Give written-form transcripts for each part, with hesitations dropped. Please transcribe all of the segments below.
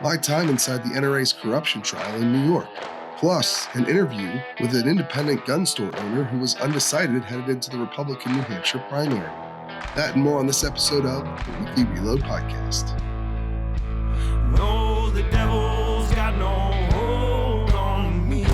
my time inside the NRA's corruption trial in New York, plus an interview with an independent gun store owner who was undecided headed into the Republican New Hampshire primary. That and more on this episode of the Weekly Reload Podcast. No, the devil's got no hold on me.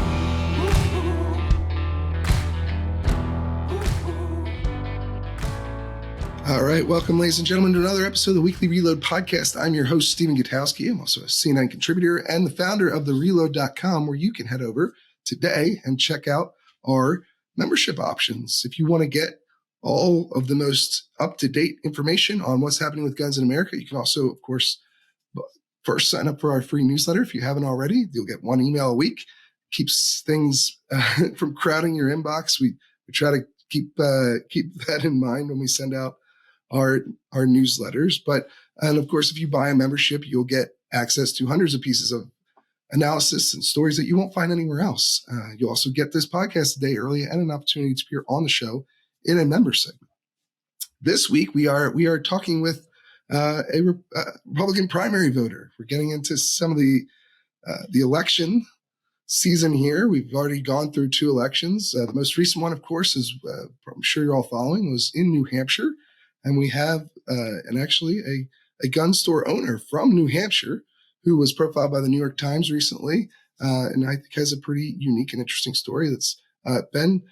All right, welcome, ladies and gentlemen, to another episode of the Weekly Reload Podcast. I'm your host, Stephen Gutowski. I'm also a CNN contributor and the founder of thereload.com, where you can head over today and check out our membership options. If you want to get all of the most up-to-date information on what's happening with guns in America, you can also, of course, first sign up for our free newsletter. If you haven't already, you'll get one email a week. Keeps things from crowding your inbox. We try to keep that in mind when we send out our newsletters. And of course, if you buy a membership, you'll get access to hundreds of pieces of analysis and stories that you won't find anywhere else. You'll also get this podcast a day early and an opportunity to appear on the show in a member segment. This week, we are talking with a Republican primary voter. We're getting into some of the election season here. We've already gone through two elections. The most recent one, of course, is I'm sure you're all following, was in New Hampshire. And we have a gun store owner from New Hampshire who was profiled by the New York Times recently, and I think has a pretty unique and interesting story. That's Ben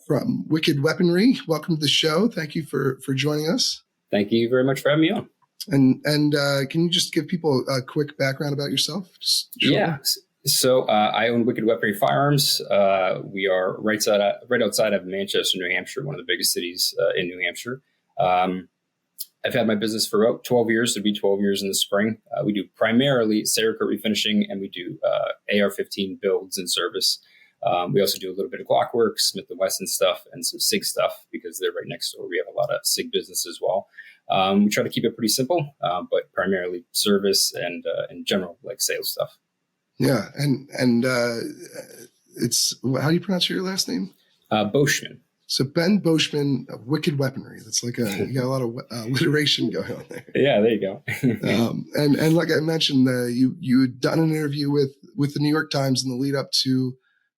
from Wicked Weaponry. Welcome to the show. Thank you for joining us. Thank you very much for having me on. And can you just give people a quick background about yourself? Yeah. So I own Wicked Weaponry Firearms. We are right outside of Manchester, New Hampshire, one of the biggest cities in New Hampshire. I've had my business for about 12 years. It'll be 12 years in the spring. We do primarily Cerakote refinishing, and we do AR-15 builds and service. We also do a little bit of Glock work, Smith & Wesson stuff, and some SIG stuff because they're right next door. We have a lot of SIG business as well. We try to keep it pretty simple, but primarily service and general like sales stuff. Yeah, and it's, how do you pronounce your last name? Beauchemin. So Ben Beauchemin of Wicked Weaponry. That's like you got a lot of alliteration going on there. Yeah, there you go. And like I mentioned, you had done an interview with the New York Times in the lead up to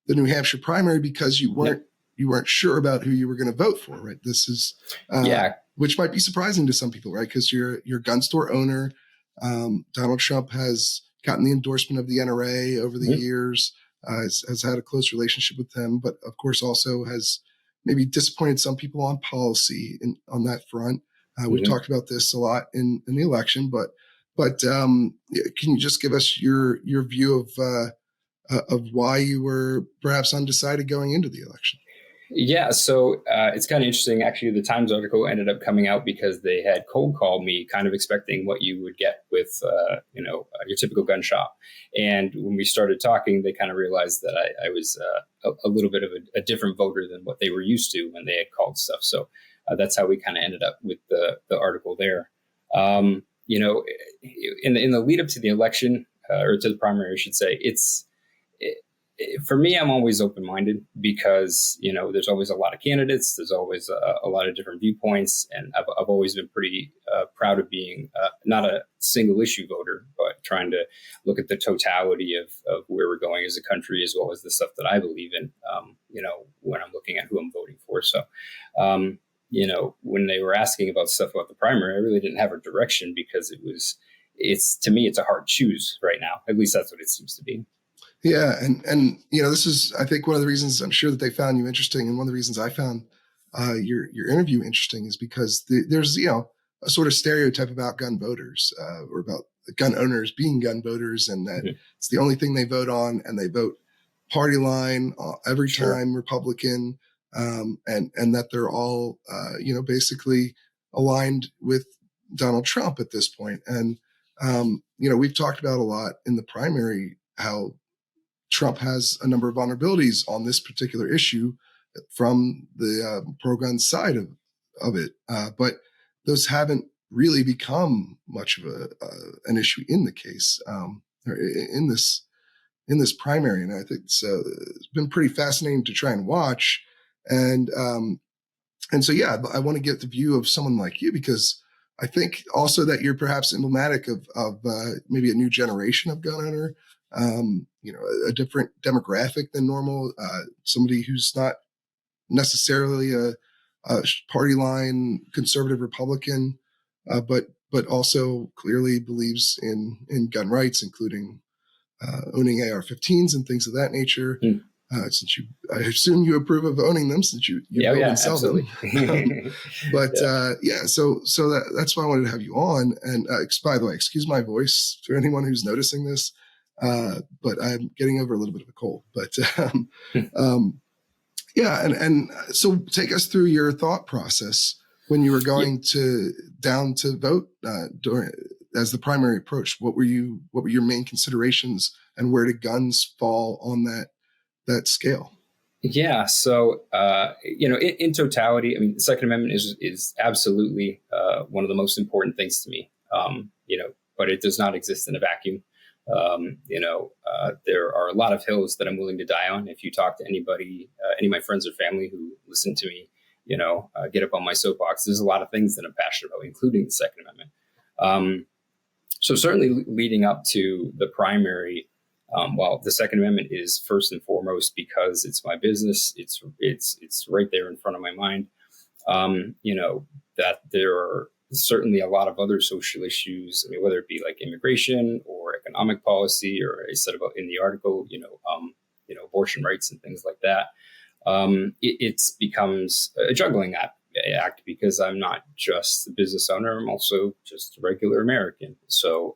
the New Hampshire primary because you weren't sure about who you were going to vote for, right? This is which might be surprising to some people, right? Because you're a gun store owner. Donald Trump has gotten the endorsement of the NRA over the years, has had a close relationship with them, but of course also has maybe disappointed some people on policy on that front. We've talked about this a lot in the election, but can you just give us your view of why you were perhaps undecided going into the election? Yeah, so it's kind of interesting. Actually, the Times article ended up coming out because they had cold called me, kind of expecting what you would get with, your typical gun shop. And when we started talking, they kind of realized that I was a little bit of a different voter than what they were used to when they had called stuff. So that's how we kind of ended up with the article there. In the lead up to the election or to the primary, I should say, for me, I'm always open-minded because, there's always a lot of candidates. There's always a lot of different viewpoints. And I've always been pretty proud of being not a single issue voter, but trying to look at the totality of where we're going as a country, as well as the stuff that I believe in, when I'm looking at who I'm voting for. So, when they were asking about stuff about the primary, I really didn't have a direction because to me, it's a hard choose right now. At least that's what it seems to be. Yeah. And this is, I think, one of the reasons I'm sure that they found you interesting. And one of the reasons I found your interview interesting is because there's, a sort of stereotype about gun voters or about gun owners being gun voters, and that it's the only thing they vote on, and they vote party line every time Republican, and that they're all, basically aligned with Donald Trump at this point. And, we've talked about a lot in the primary how Trump has a number of vulnerabilities on this particular issue from the pro-gun side of it. But those haven't really become much of an issue in the case, or in this primary. And I think it's been pretty fascinating to try and watch. And so, I want to get the view of someone like you, because I think also that you're perhaps emblematic of maybe a new generation of gun owner, a different demographic than normal, somebody who's not necessarily a party line conservative Republican, but also clearly believes in gun rights, including owning AR-15s and things of that nature. Mm. I assume you approve of owning them since you build and sell absolutely. them. So that's why I wanted to have you on. And by the way, excuse my voice to anyone who's noticing this, but I'm getting over a little bit of a cold. But and so take us through your thought process when you were going down to vote as the primary approach. What were your main considerations, and where did guns fall on that scale? Yeah. So, in totality, I mean, the Second Amendment is absolutely one of the most important things to me, but it does not exist in a vacuum. There are a lot of hills that I'm willing to die on. If you talk to anybody, any of my friends or family who listen to me, get up on my soapbox, there's a lot of things that I'm passionate about, including the Second Amendment. So certainly leading up to the primary, the Second Amendment is first and foremost because it's my business. It's right there in front of my mind. That there are certainly a lot of other social issues. I mean, whether it be like immigration or economic policy, or I said about in the article, abortion rights and things like that. It becomes a juggling act because I'm not just a business owner. I'm also just a regular American. So,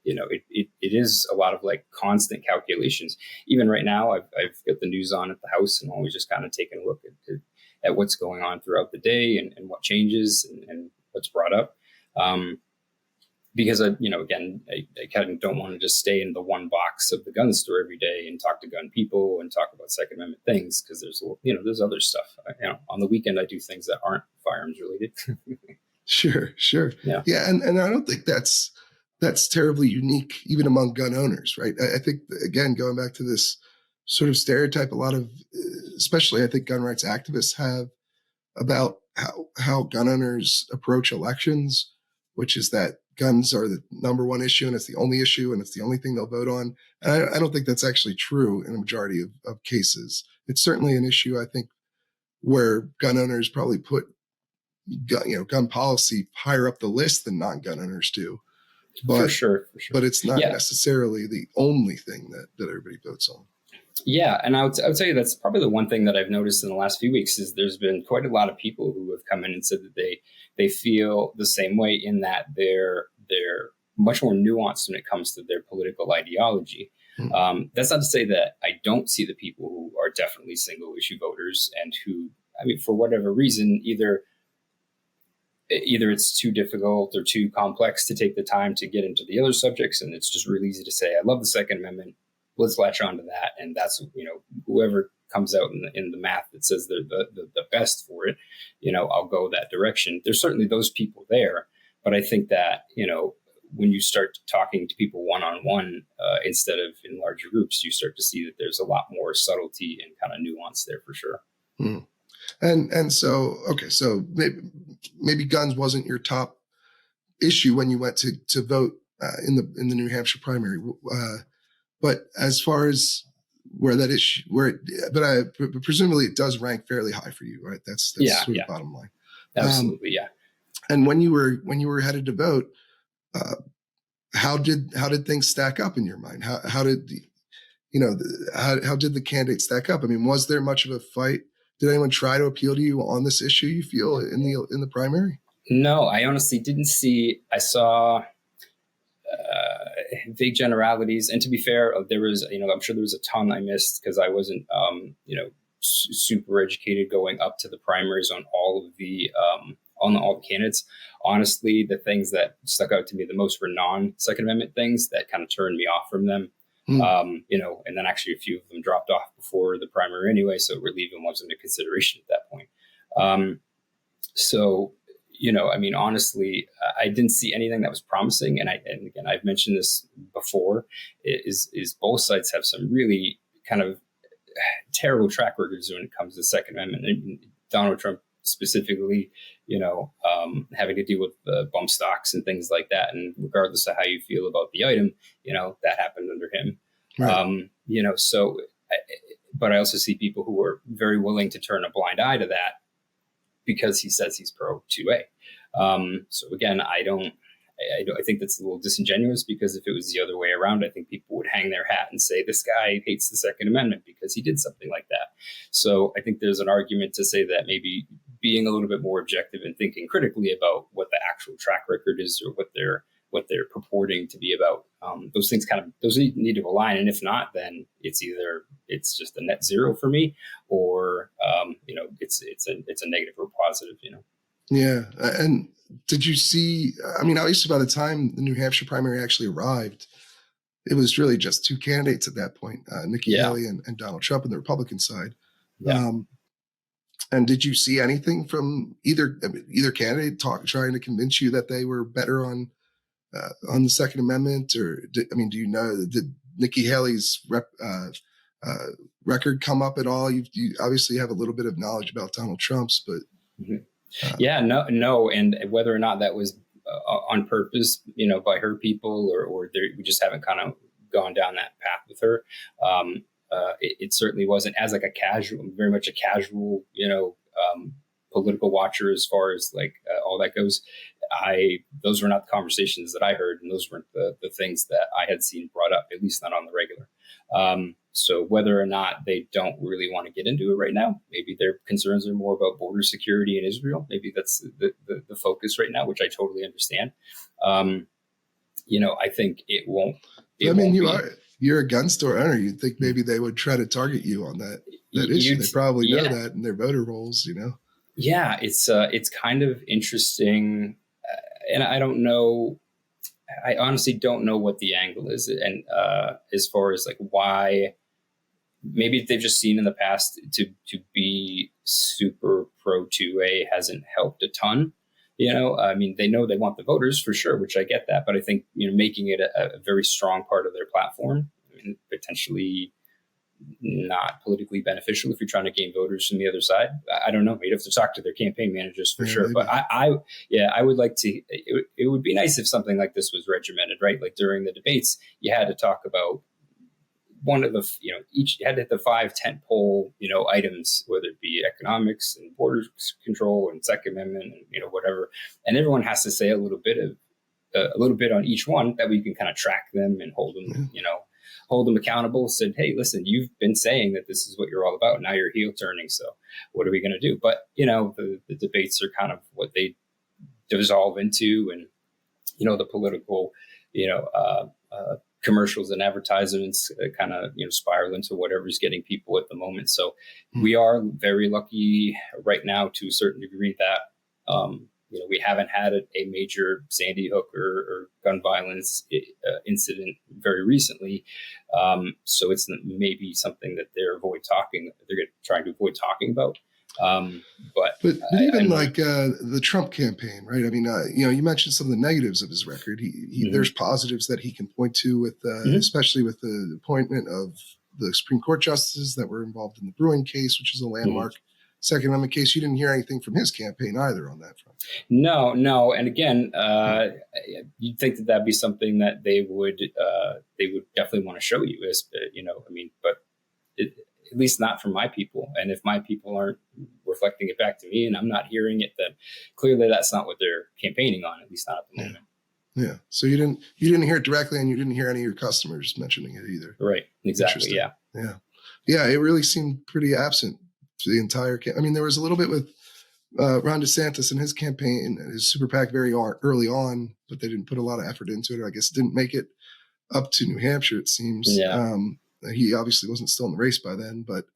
it is a lot of like constant calculations. Even right now, I've got the news on at the house and always just kind of taking a look at what's going on throughout the day and what changes and what's brought up. Because I kind of don't want to just stay in the one box of the gun store every day and talk to gun people and talk about Second Amendment things. Because there's other stuff. On the weekend, I do things that aren't firearms related. Sure. Yeah. And I don't think that's terribly unique even among gun owners, right? I think, again, going back to this sort of stereotype, a lot of, especially I think gun rights activists have about how gun owners approach elections, which is that guns are the number one issue and it's the only issue and it's the only thing they'll vote on. And I don't think that's actually true in a majority of cases. It's certainly an issue, I think, where gun owners probably put gun policy higher up the list than non-gun owners do. But, for sure. But it's not necessarily the only thing that everybody votes on. Yeah. And I would tell you that's probably the one thing that I've noticed in the last few weeks is there's been quite a lot of people who have come in and said that they feel the same way in that they're much more nuanced when it comes to their political ideology. Mm-hmm. That's not to say that I don't see the people who are definitely single issue voters and who, I mean, for whatever reason, either it's too difficult or too complex to take the time to get into the other subjects. And it's just really easy to say, I love the Second Amendment. Let's latch on to that. And that's, whoever comes out in the math that says they're the best for it, I'll go that direction. There's certainly those people there. But I think that, when you start talking to people one-on-one, instead of in larger groups, you start to see that there's a lot more subtlety and kind of nuance there for sure. Mm. And so, okay, so maybe guns wasn't your top issue when you went to vote in the New Hampshire primary. But as far as where that issue, but presumably it does rank fairly high for you, right? That's sort of the bottom line. Absolutely, yeah. And when you were headed to vote, how did things stack up in your mind? How did the candidates stack up? I mean, was there much of a fight? Did anyone try to appeal to you on this issue, you feel, in the primary? No, I honestly didn't see. I saw vague generalities, and to be fair, there was, I'm sure there was a ton I missed because I wasn't, super educated going up to the primaries on all of the candidates. Honestly, the things that stuck out to me the most were non-Second Amendment things that kind of turned me off from them. And then actually a few of them dropped off before the primary anyway, so relieving wasn't a consideration at that point. Honestly, I didn't see anything that was promising. And again, I've mentioned this before, is both sides have some really kind of terrible track records when it comes to the Second Amendment. And Donald Trump specifically, having to deal with the bump stocks and things like that. And regardless of how you feel about the item, that happened under him. Right. But I also see people who are very willing to turn a blind eye to that because he says he's pro 2A. So again, I think that's a little disingenuous, because if it was the other way around, I think people would hang their hat and say this guy hates the Second Amendment because he did something like that. So I think there's an argument to say that maybe being a little bit more objective and thinking critically about what the actual track record is, or what they're purporting to be about, those things those need to align. And if not, then it's just a net zero for me, or it's a negative or positive. Yeah. And did you see, I mean, obviously by the time the New Hampshire primary actually arrived, it was really just two candidates at that point, Nikki Haley and Donald Trump on the Republican side. Yeah. And did you see anything from either candidate trying to convince you that they were better on the Second Amendment? Or do you know, did Nikki Haley's record come up at all? You obviously have a little bit of knowledge about Donald Trump's, but no, and whether or not that was on purpose, by her people, or we just haven't kind of gone down that path with her. It certainly wasn't as like very much a casual, political watcher as far as all that goes. Those were not the conversations that I heard, and those weren't the things that I had seen brought up, at least not on the regular. So whether or not they don't really want to get into it right now, maybe their concerns are more about border security in Israel. Maybe that's the focus right now, which I totally understand. I think it won't. You're a gun store owner. You'd think maybe they would try to target you on that issue. They probably know that in their voter rolls, Yeah, it's kind of interesting, and I don't know. I honestly don't know what the angle is, and as far as why. Maybe they've just seen in the past to be super pro 2A hasn't helped a ton. They know they want the voters for sure, which I get that. But I think, making it a very strong part of their platform, potentially not politically beneficial if you're trying to gain voters from the other side. I don't know. You'd have to talk to their campaign managers for sure. Maybe. But I would like to, it would be nice if something like this was regimented, right? Like during the debates, you had to talk about one of the, each had to hit the 5 tentpole, items, whether it be economics and border control and Second Amendment and, whatever. And everyone has to say a little bit on each one, that we can kind of track them and hold them, hold them accountable. Said, hey, listen, you've been saying that this is what you're all about. Now you're heel turning. So what are we going to do? But, the debates are kind of what they dissolve into, and, the political, commercials and advertisements kind of spiral into whatever's getting people at the moment. So we are very lucky right now to a certain degree that we haven't had a major Sandy Hook or gun violence incident very recently. So it's maybe something that they're trying to avoid talking about. But even the Trump campaign, right? I mean, you mentioned some of the negatives of his record. There's positives that he can point to with, especially with the appointment of the Supreme Court justices that were involved in the Brewing case, which is a landmark Second Amendment case. You didn't hear anything from his campaign either on that front. No. And again, you'd think that that'd be something that they would definitely want to show you, but at least not from my people. And if my people aren't reflecting it back to me and I'm not hearing it, then clearly that's not what they're campaigning on, at least not at the moment. Yeah. So you didn't hear it directly, and you didn't hear any of your customers mentioning it either. Right. Exactly. Yeah. Yeah. It really seemed pretty absent to the entire there was a little bit with Ron DeSantis and his campaign, his super PAC very early on, but they didn't put a lot of effort into it. I guess it didn't make it up to New Hampshire, it seems. Yeah. He obviously wasn't still in the race by then, but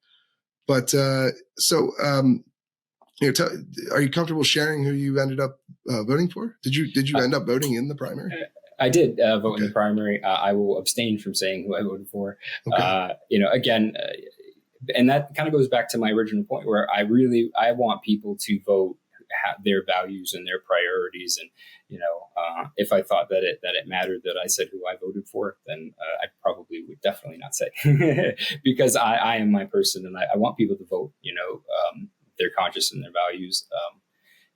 are you comfortable sharing who you ended up voting for? Did you end up voting in the primary? I did vote in the primary. I will abstain from saying who I voted for. Okay. And that kind of goes back to my original point, where I want people to vote their values and their priorities. And, if I thought that it mattered that I said who I voted for, then I probably would definitely not say, because I am my person, and I want people to vote, their conscience and their values.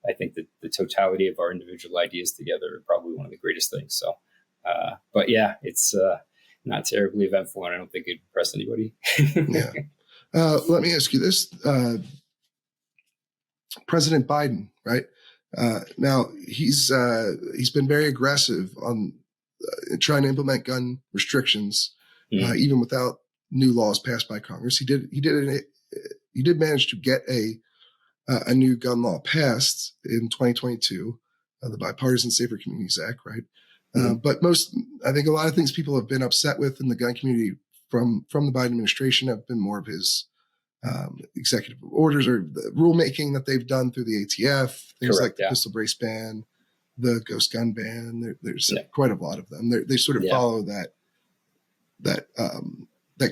I think that the totality of our individual ideas together are probably one of the greatest things. So, but yeah, it's not terribly eventful, and I don't think it'd impress anybody. Yeah. Let me ask you this. President Biden, right? Now he's been very aggressive on trying to implement gun restrictions, even without new laws passed by Congress. He did manage to get a new gun law passed in 2022, the Bipartisan Safer Communities Act, right? But I think a lot of things people have been upset with in the gun community from the Biden administration have been more of his executive orders or the rulemaking that they've done through the ATF, things Correct, like the pistol brace ban, the ghost gun ban. There's quite a lot of them. They sort of follow that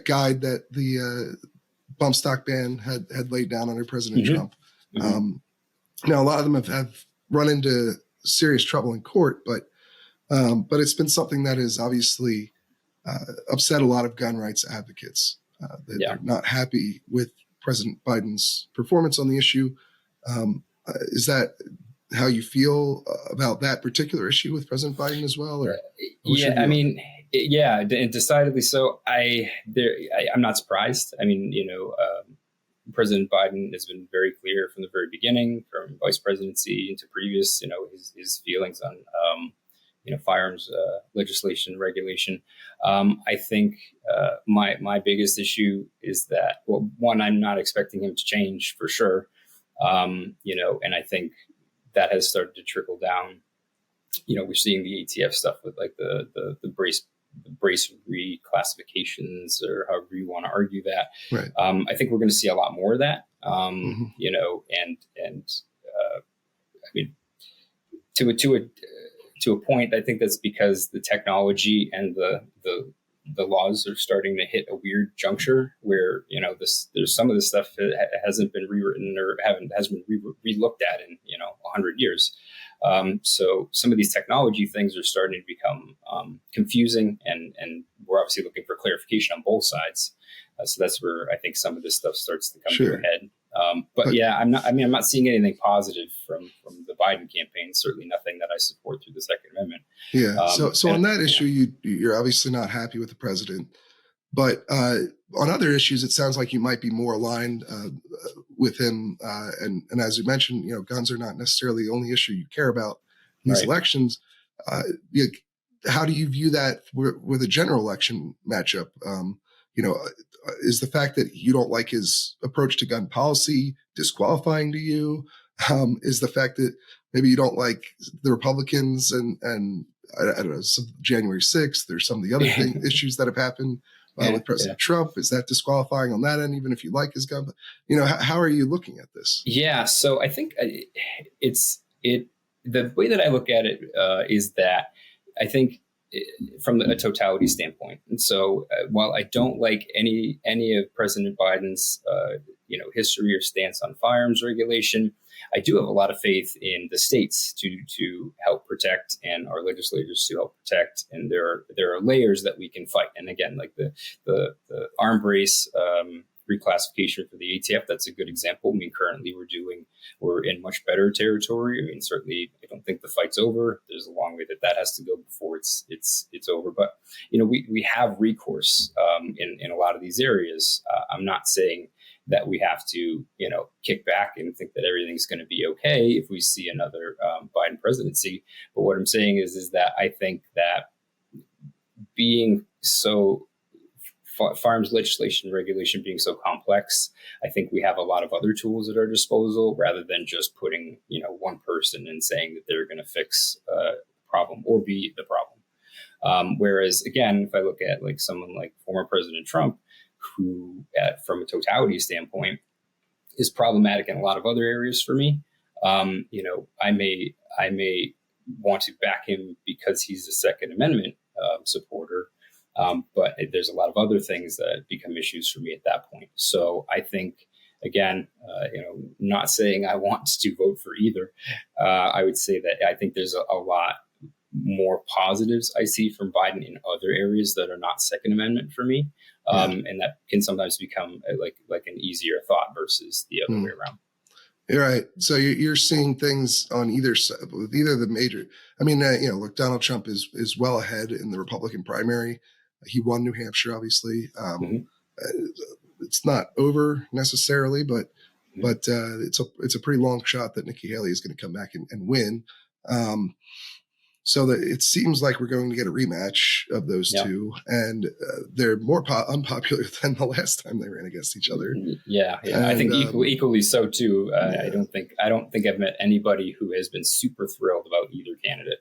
guide that the bump stock ban had laid down under President Trump. Now a lot of them have run into serious trouble in court, but it's been something that has obviously upset a lot of gun rights advocates. They're not happy with President Biden's performance on the issue. Is that how you feel about that particular issue with President Biden as well? Or I mean, decidedly so. I'm not surprised. I mean, President Biden has been very clear from the very beginning, from vice presidency into previous, his feelings on, firearms legislation, regulation. I think my biggest issue is that, well, one, I'm not expecting him to change for sure. And I think that has started to trickle down. We're seeing the ATF stuff with like the brace reclassifications, or however you want to argue that. Right. I think we're going to see a lot more of that. I mean, to a point, I think that's because the technology and the laws are starting to hit a weird juncture where, there's some of this stuff that hasn't been rewritten or hasn't been relooked at in, 100 years. So some of these technology things are starting to become confusing, and we're obviously looking for clarification on both sides. So that's where I think some of this stuff starts to come to a head. But I'm not seeing anything positive from the Biden campaign. Certainly nothing that I support through the Second Amendment. Yeah. So on that issue, you're obviously not happy with the president, but on other issues, it sounds like you might be more aligned with him. And as you mentioned, guns are not necessarily the only issue you care about in these elections. How do you view that with a general election matchup? Is the fact that you don't like his approach to gun policy disqualifying to you? Is the fact that maybe you don't like the Republicans and I don't know, some January 6th, there's some of the other issues that have happened with President Trump. Is that disqualifying on that end, even if you like his gun? How are you looking at this? Yeah. So I think the way that I look at it is that I think from a totality standpoint. And so while I don't like any of President Biden's, history or stance on firearms regulation, I do have a lot of faith in the states to help protect, and our legislators to help protect. And there are layers that we can fight. And again, like the arm brace reclassification for the ATF, that's a good example. I mean, currently we're in much better territory. I mean, certainly I don't think the fight's over. There's a long way that has to go before it's over. But, we have recourse in a lot of these areas. I'm not saying that we have to, kick back and think that everything's going to be okay if we see another Biden presidency. But what I'm saying is that I think that being so firearms legislation regulation being so complex, I think we have a lot of other tools at our disposal rather than just putting, one person and saying that they're going to fix a problem or be the problem. Whereas, again, if I look at like someone like former President Trump, who, from a totality standpoint, is problematic in a lot of other areas for me. I may want to back him because he's a Second Amendment supporter, but there's a lot of other things that become issues for me at that point. So I think, again, not saying I want to vote for either. I would say that I think there's a lot more positives I see from Biden in other areas that are not Second Amendment for me. And that can sometimes become like an easier thought versus the other way around. You're right. So you're seeing things on either side with either the major. I mean, look, Donald Trump is well ahead in the Republican primary. He won New Hampshire, obviously. Mhm. It's not over necessarily, but Mhm. it's a pretty long shot that Nikki Haley is going to come back and win. So that it seems like we're going to get a rematch of those Yeah. two, and they're more unpopular than the last time they ran against each other. Yeah. And, I think equally so too. yeah. I don't think I've met anybody who has been super thrilled about either candidate,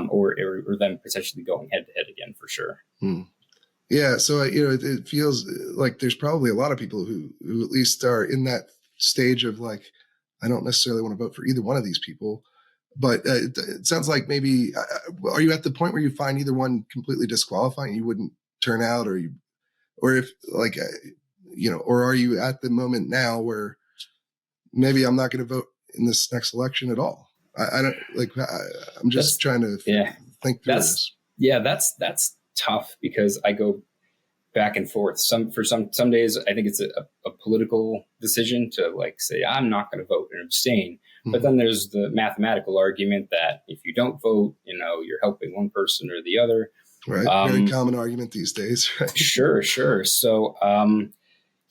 or them potentially going head to head again for sure. Yeah, so it feels like there's probably a lot of people who at least are in that stage of like, I don't necessarily want to vote for either one of these people. But it sounds like maybe, are you at the point where you find either one completely disqualifying? You wouldn't turn out, or if like, or are you at the moment now where maybe I'm not going to vote in this next election at all? I don't like. I'm just trying to think through this. Yeah, that's tough because I go back and forth. Some days I think it's a political decision to like say I'm not going to vote and abstain. But then there's the mathematical argument that if you don't vote, you're helping one person or the other. Right. Very common argument these days. Right? Sure. So,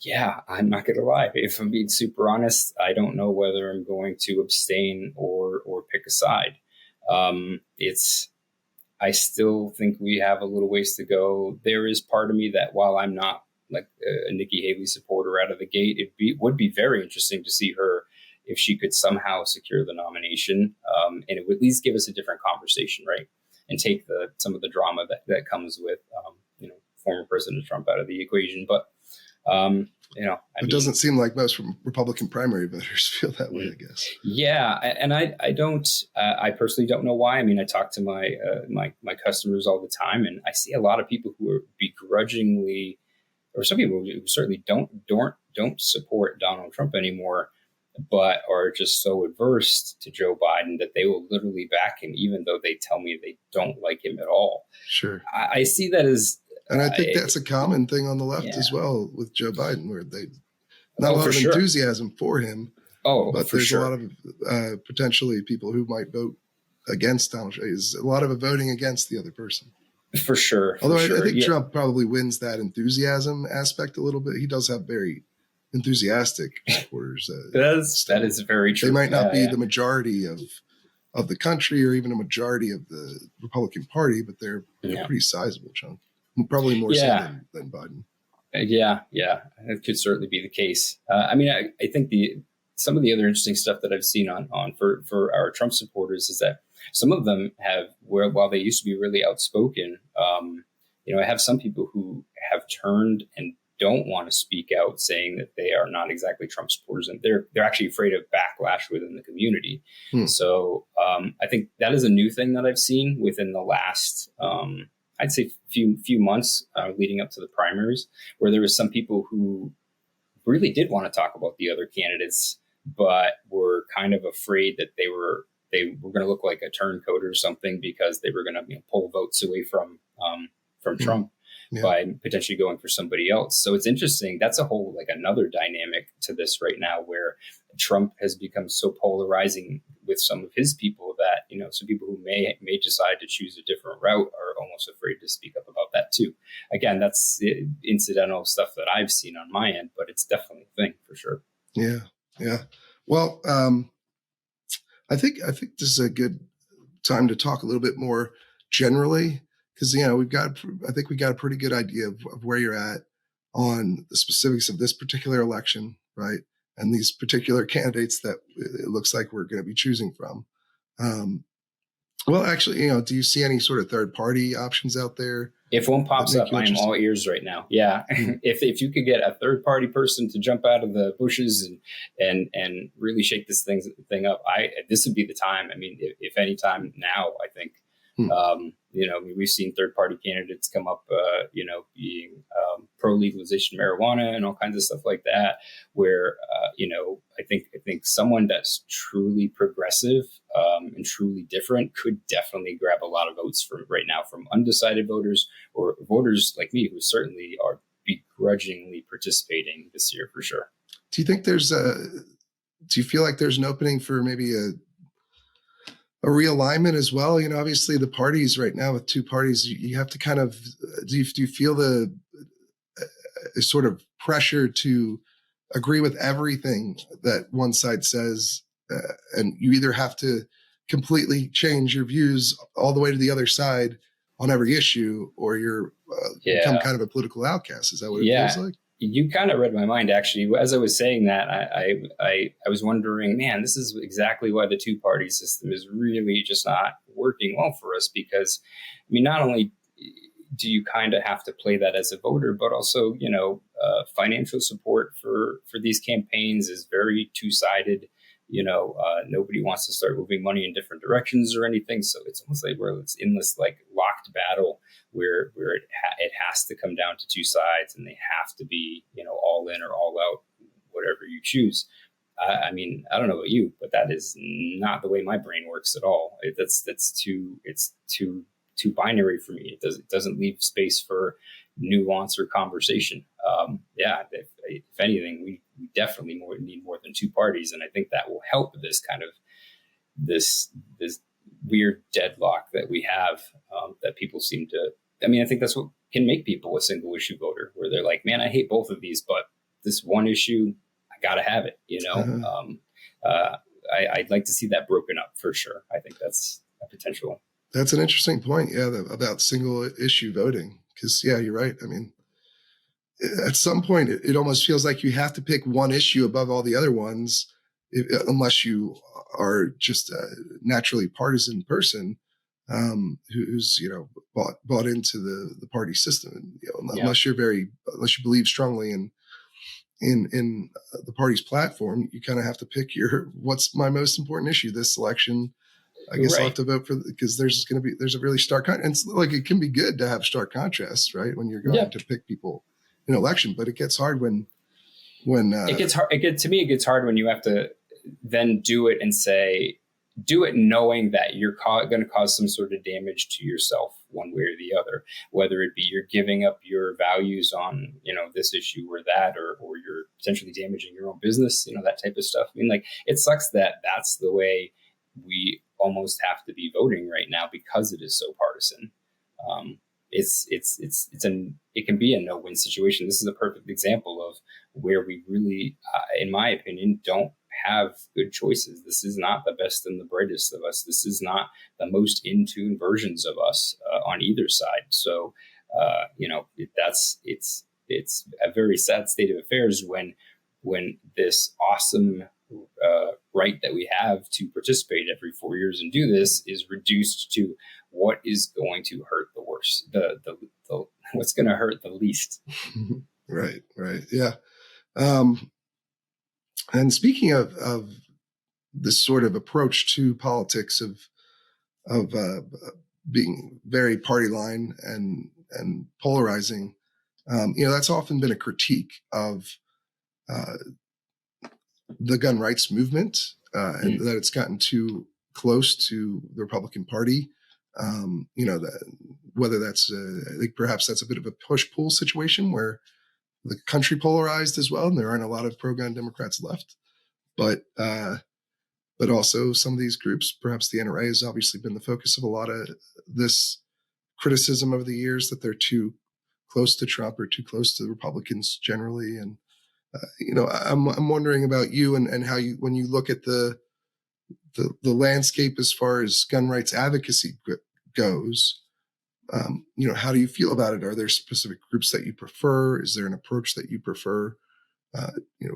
yeah, I'm not going to lie. If I'm being super honest, I don't know whether I'm going to abstain or pick a side. I still think we have a little ways to go. There is part of me that while I'm not like a Nikki Haley supporter out of the gate, would be very interesting to see her if she could somehow secure the nomination, and it would at least give us a different conversation, right? And take some of the drama that comes with, former President Trump out of the equation. But, it doesn't seem like most Republican primary voters feel that way, I guess. Yeah. And I personally don't know why. I mean, I talk to my customers all the time, and I see a lot of people who are begrudgingly, or some people who certainly don't support Donald Trump anymore, but are just so adverse to Joe Biden that they will literally back him, even though they tell me they don't like him at all. Sure. I see that as... And I think that's a common thing on the left as well with Joe Biden, where they not a lot of enthusiasm for him. But there's a lot of potentially people who might vote against Donald Trump. Is a lot of voting against the other person. For sure. Although I think Trump probably wins that enthusiasm aspect a little bit. He does have very enthusiastic supporters. That is very true. They might not be the majority of the country or even a majority of the Republican Party, but they're a pretty sizable chunk. Probably more so than Biden. Yeah, it could certainly be the case. I mean, I think some of the other interesting stuff that I've seen on for our Trump supporters is that some of them have, while they used to be really outspoken, I have some people who have turned and don't want to speak out, saying that they are not exactly Trump supporters, and they're actually afraid of backlash within the community. So I think that is a new thing that I've seen within the last, I'd say, few months leading up to the primaries, where there was some people who really did want to talk about the other candidates, but were kind of afraid that they were going to look like a turncoat or something because they were going to pull votes away from Trump by potentially going for somebody else. So it's interesting. That's a whole another dynamic to this right now, where Trump has become so polarizing with some of his people that some people who may decide to choose a different route are almost afraid to speak up about that too. Again, that's incidental stuff that I've seen on my end, but it's definitely a thing for sure. Yeah. Well, I think this is a good time to talk a little bit more generally, because we got a pretty good idea of where you're at on the specifics of this particular election, right? And these particular candidates that it looks like we're going to be choosing from. Well, actually, do you see any sort of third party options out there? If one pops up, I am all ears right now. Yeah. If you could get a third party person to jump out of the bushes and really shake this thing up, this would be the time. I mean, if any time now, I think, we've seen third party candidates come up, being pro legalization of marijuana and all kinds of stuff like that, where, I think someone that's truly progressive and truly different could definitely grab a lot of votes right now from undecided voters or voters like me, who certainly are begrudgingly participating this year for sure. Do you think there's do you feel like there's an opening for maybe a realignment as well? Obviously the parties right now with two parties, you have to kind of, do you feel the sort of pressure to agree with everything that one side says, and you either have to completely change your views all the way to the other side on every issue, or you're become kind of a political outcast? Is that what it feels like? You kind of read my mind, actually. As I was saying that, I was wondering, man, this is exactly why the two-party system is really just not working well for us. Because, I mean, not only do you kind of have to play that as a voter, but also, financial support for these campaigns is very two-sided. Nobody wants to start moving money in different directions or anything. So it's almost like it's in this like locked battle where it has to come down to two sides, and they have to be, all in or all out, whatever you choose. I mean, I don't know about you, but that is not the way my brain works at all. It's too binary for me. It doesn't leave space for nuance or conversation. If anything, we definitely need more than two parties, and I think that will help this kind of this weird deadlock that we have, that people seem to. I mean, I think that's what can make people a single issue voter, where they're like, man, I hate both of these, but this one issue, I got to have it, I'd like to see that broken up for sure. I think that's a potential. That's an interesting point. Yeah. About single issue voting. Cause you're right. I mean, at some point it almost feels like you have to pick one issue above all the other ones, unless you are just a naturally partisan person, who's bought into the party system. Unless you believe strongly in the party's platform, you kind of have to pick what's my most important issue this election. I guess I'll have to vote for, because there's a really stark contrast. And it's like, it can be good to have stark contrasts, right? When you're going to pick people in election, but it gets hard when it gets hard. To me, it gets hard when you have to then do it knowing that you're going to cause some sort of damage to yourself one way or the other, whether it be you're giving up your values on, this issue or that, or you're potentially damaging your own business, that type of stuff. I mean, like, it sucks that that's the way we almost have to be voting right now, because it is so partisan. It can be a no-win situation. This is a perfect example of where we really, in my opinion, don't have good choices. This is not the best and the brightest of us. This is not the most in tune versions of us on either side. So, it's a very sad state of affairs when this awesome right that we have to participate every 4 years and do this is reduced to what is going to hurt the worst, the what's going to hurt the least. Right. Yeah. And speaking of this sort of approach to politics of being very party line and polarizing, that's often been a critique of the gun rights movement, and that it's gotten too close to the Republican Party. Whether that's, I think perhaps that's a bit of a push-pull situation where the country polarized as well, and there aren't a lot of pro-gun Democrats left. But also some of these groups, perhaps the NRA, has obviously been the focus of a lot of this criticism over the years, that they're too close to Trump or too close to the Republicans generally. And I'm wondering about you and how you, when you look at the landscape as far as gun rights advocacy goes, how do you feel about it? Are there specific groups that you prefer? Is there an approach that you prefer?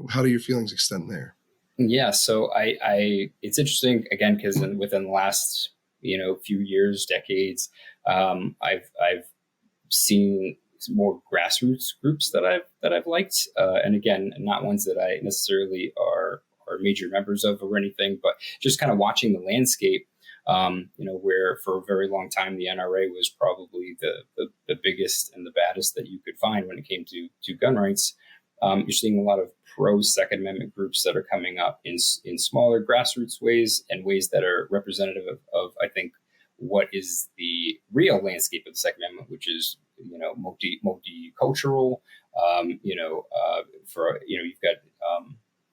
How do your feelings extend there? Yeah, so it's interesting again, because within the last few years, decades, I've seen more grassroots groups that I've liked, and again, not ones that I necessarily are major members of or anything, but just kind of watching the landscape. Where for a very long time the NRA was probably the biggest and the baddest that you could find when it came to gun rights. You're seeing a lot of pro Second Amendment groups that are coming up in smaller grassroots ways, and ways that are representative of I think what is the real landscape of the Second Amendment, which is multicultural. You've got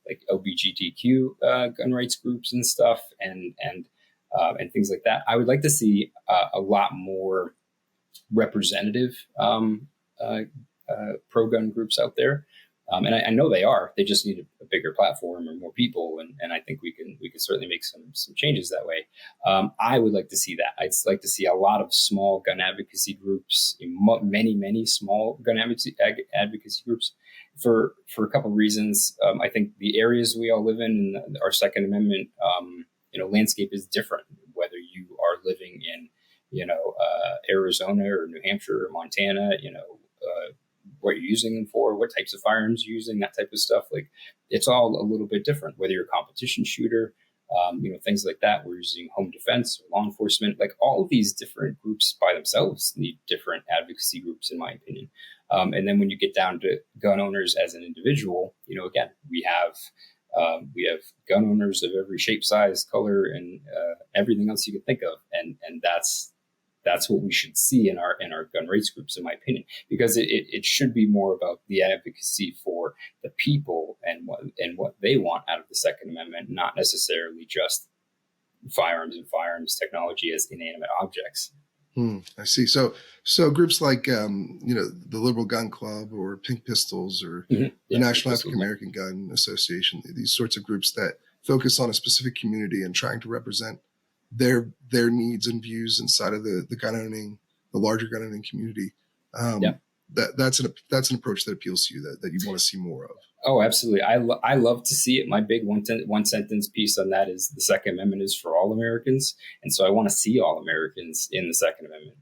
like LGBTQ gun rights groups and stuff, and things like that. I would like to see a lot more representative pro-gun groups out there. And I know they are. They just need a bigger platform or more people, and I think we can certainly make some changes that way. I would like to see that. I'd like to see a lot of small gun advocacy groups, many small gun advocacy groups, for a couple of reasons. I think the areas we all live in our Second Amendment, landscape is different. Whether you are living in, Arizona or New Hampshire or Montana, what you're using them for, what types of firearms you're using, that type of stuff. Like, it's all a little bit different, whether you're a competition shooter, things like that. We're using home defense or law enforcement. Like, all of these different groups by themselves need different advocacy groups, in my opinion. And then when you get down to gun owners as an individual, again, we have gun owners of every shape, size, color, and everything else you can think of. And that's what we should see in our gun rights groups, in my opinion, because it should be more about the advocacy for the people and what they want out of the Second Amendment, not necessarily just firearms and firearms technology as inanimate objects. I see. So groups like the Liberal Gun Club or Pink Pistols or the National African American Gun Association, these sorts of groups that focus on a specific community and trying to represent their needs and views inside of the larger gun owning community. That's an approach that appeals to you, that you want to see more of. Oh, absolutely. I love to see it. My big one sentence piece on that is the Second Amendment is for all Americans. And so I want to see all Americans in the Second Amendment.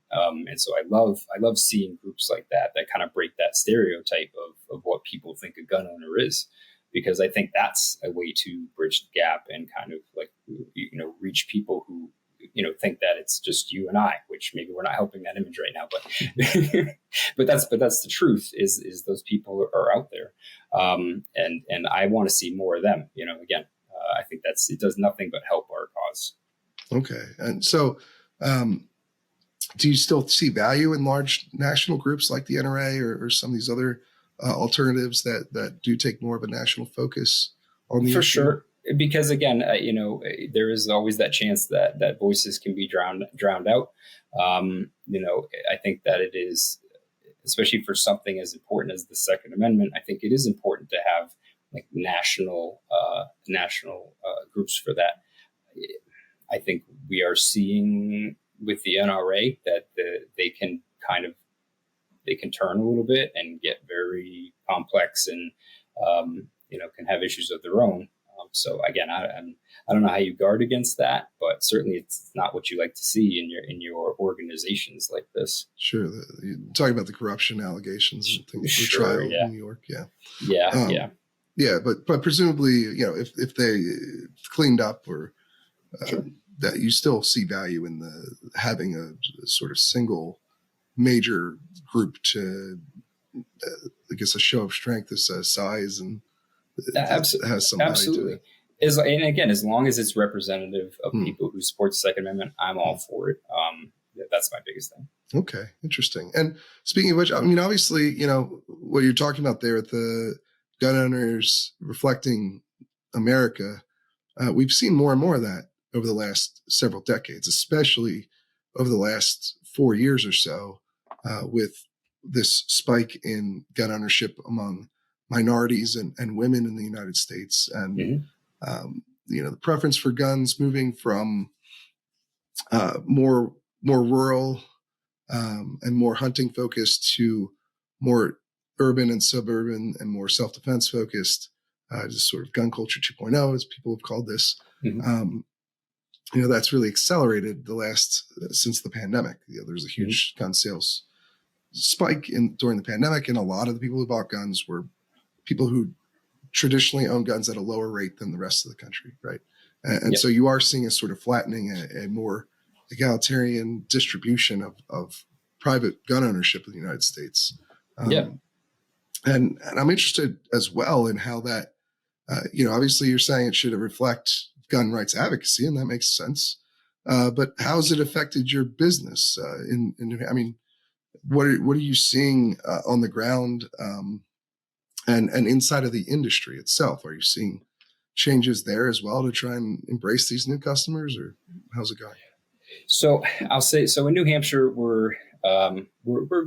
And so I love seeing groups like that kind of break that stereotype of what people think a gun owner is, because I think that's a way to bridge the gap and kind of reach people who, think that it's just you and I, which maybe we're not helping that image right now, but but that's the truth is those people are out there. And I want to see more of them, again, I think it does nothing but help our cause. Okay. And so, do you still see value in large national groups like the NRA or some of these other alternatives that do take more of a national focus on the For issue? sure. Because again, there is always that chance that voices can be drowned out. I think that it is, especially for something as important as the Second Amendment, I think it is important to have like national groups for that. I think we are seeing with the NRA that they can turn a little bit and get very complex and can have issues of their own. So again, I don't know how you guard against that, but certainly it's not what you like to see in your organizations like this. Sure, you're talking about the corruption allegations and things for trial in New York. Yeah. But presumably, if they cleaned up or that, you still see value in having a sort of single major group to, I guess, a show of strength, this size and. Has some absolutely. And again, as long as it's representative of people who support the Second Amendment, I'm all for it. That's my biggest thing. Okay, interesting. And speaking of which, I mean, obviously, what you're talking about there, the gun owners reflecting America, we've seen more and more of that over the last several decades, especially over the last 4 years or so, with this spike in gun ownership among minorities and women in the United States, and the preference for guns moving from more rural and more hunting focused to more urban and suburban and more self-defense focused, just sort of gun culture 2.0, as people have called this. That's really accelerated since the pandemic. There's a huge gun sales spike during the pandemic, and a lot of the people who bought guns were people who traditionally own guns at a lower rate than the rest of the country, right? And so you are seeing a sort of flattening, a more egalitarian distribution of private gun ownership in the United States. And I'm interested as well in how that, obviously you're saying it should reflect gun rights advocacy, and that makes sense. But how has it affected your business? What are you seeing on the ground? And inside of the industry itself, are you seeing changes there as well to try and embrace these new customers, or how's it going? So I'll say, so in New Hampshire, we're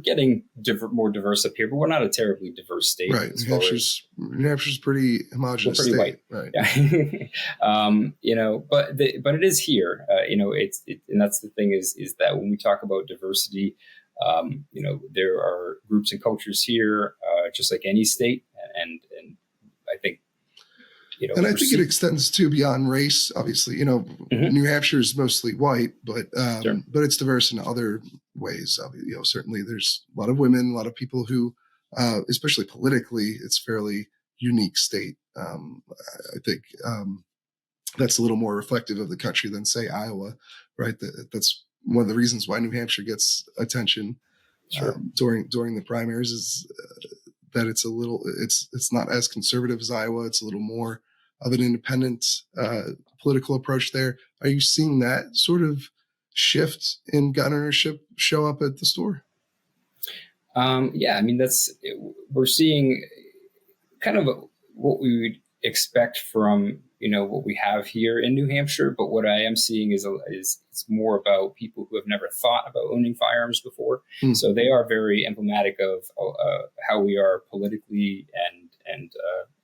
getting more diverse up here, but we're not a terribly diverse state. Right. New Hampshire's pretty homogenous. We're pretty state. white. Right. Yeah. But it is here. And that's the thing is that when we talk about diversity, there are groups and cultures here, just like any state, and I think. And I think it extends to beyond race. Obviously, New Hampshire is mostly white, but Sure. but it's diverse in other ways. Certainly there's a lot of women, a lot of people who, especially politically, it's fairly unique state. I think that's a little more reflective of the country than, say, Iowa, right? That's one of the reasons why New Hampshire gets attention Sure. during the primaries is that it's not as conservative as Iowa. It's a little more of an independent political approach there. Are you seeing that sort of shift in gun ownership show up at the store? Yeah, I mean, we're seeing kind of what we would expect from what we have here in New Hampshire. But what I am seeing is it's more about people who have never thought about owning firearms before. So they are very emblematic of how we are politically and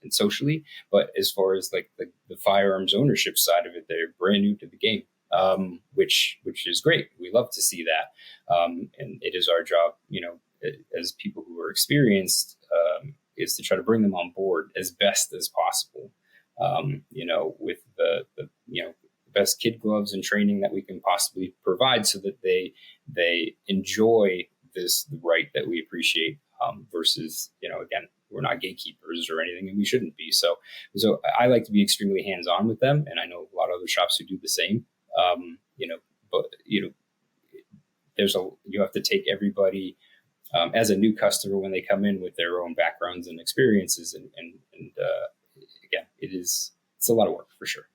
socially. But as far as like the firearms ownership side of it, they're brand new to the game, which is great. We love to see that, and it is our job, as people who are experienced, is to try to bring them on board as best as possible. With the best kid gloves and training that we can possibly provide, so that they enjoy the right that we appreciate. Versus, again, we're not gatekeepers or anything, and we shouldn't be. So I like to be extremely hands-on with them, and I know a lot of other shops who do the same. But you have to take everybody as a new customer when they come in with their own backgrounds and experiences, and again, it's a lot of work for sure.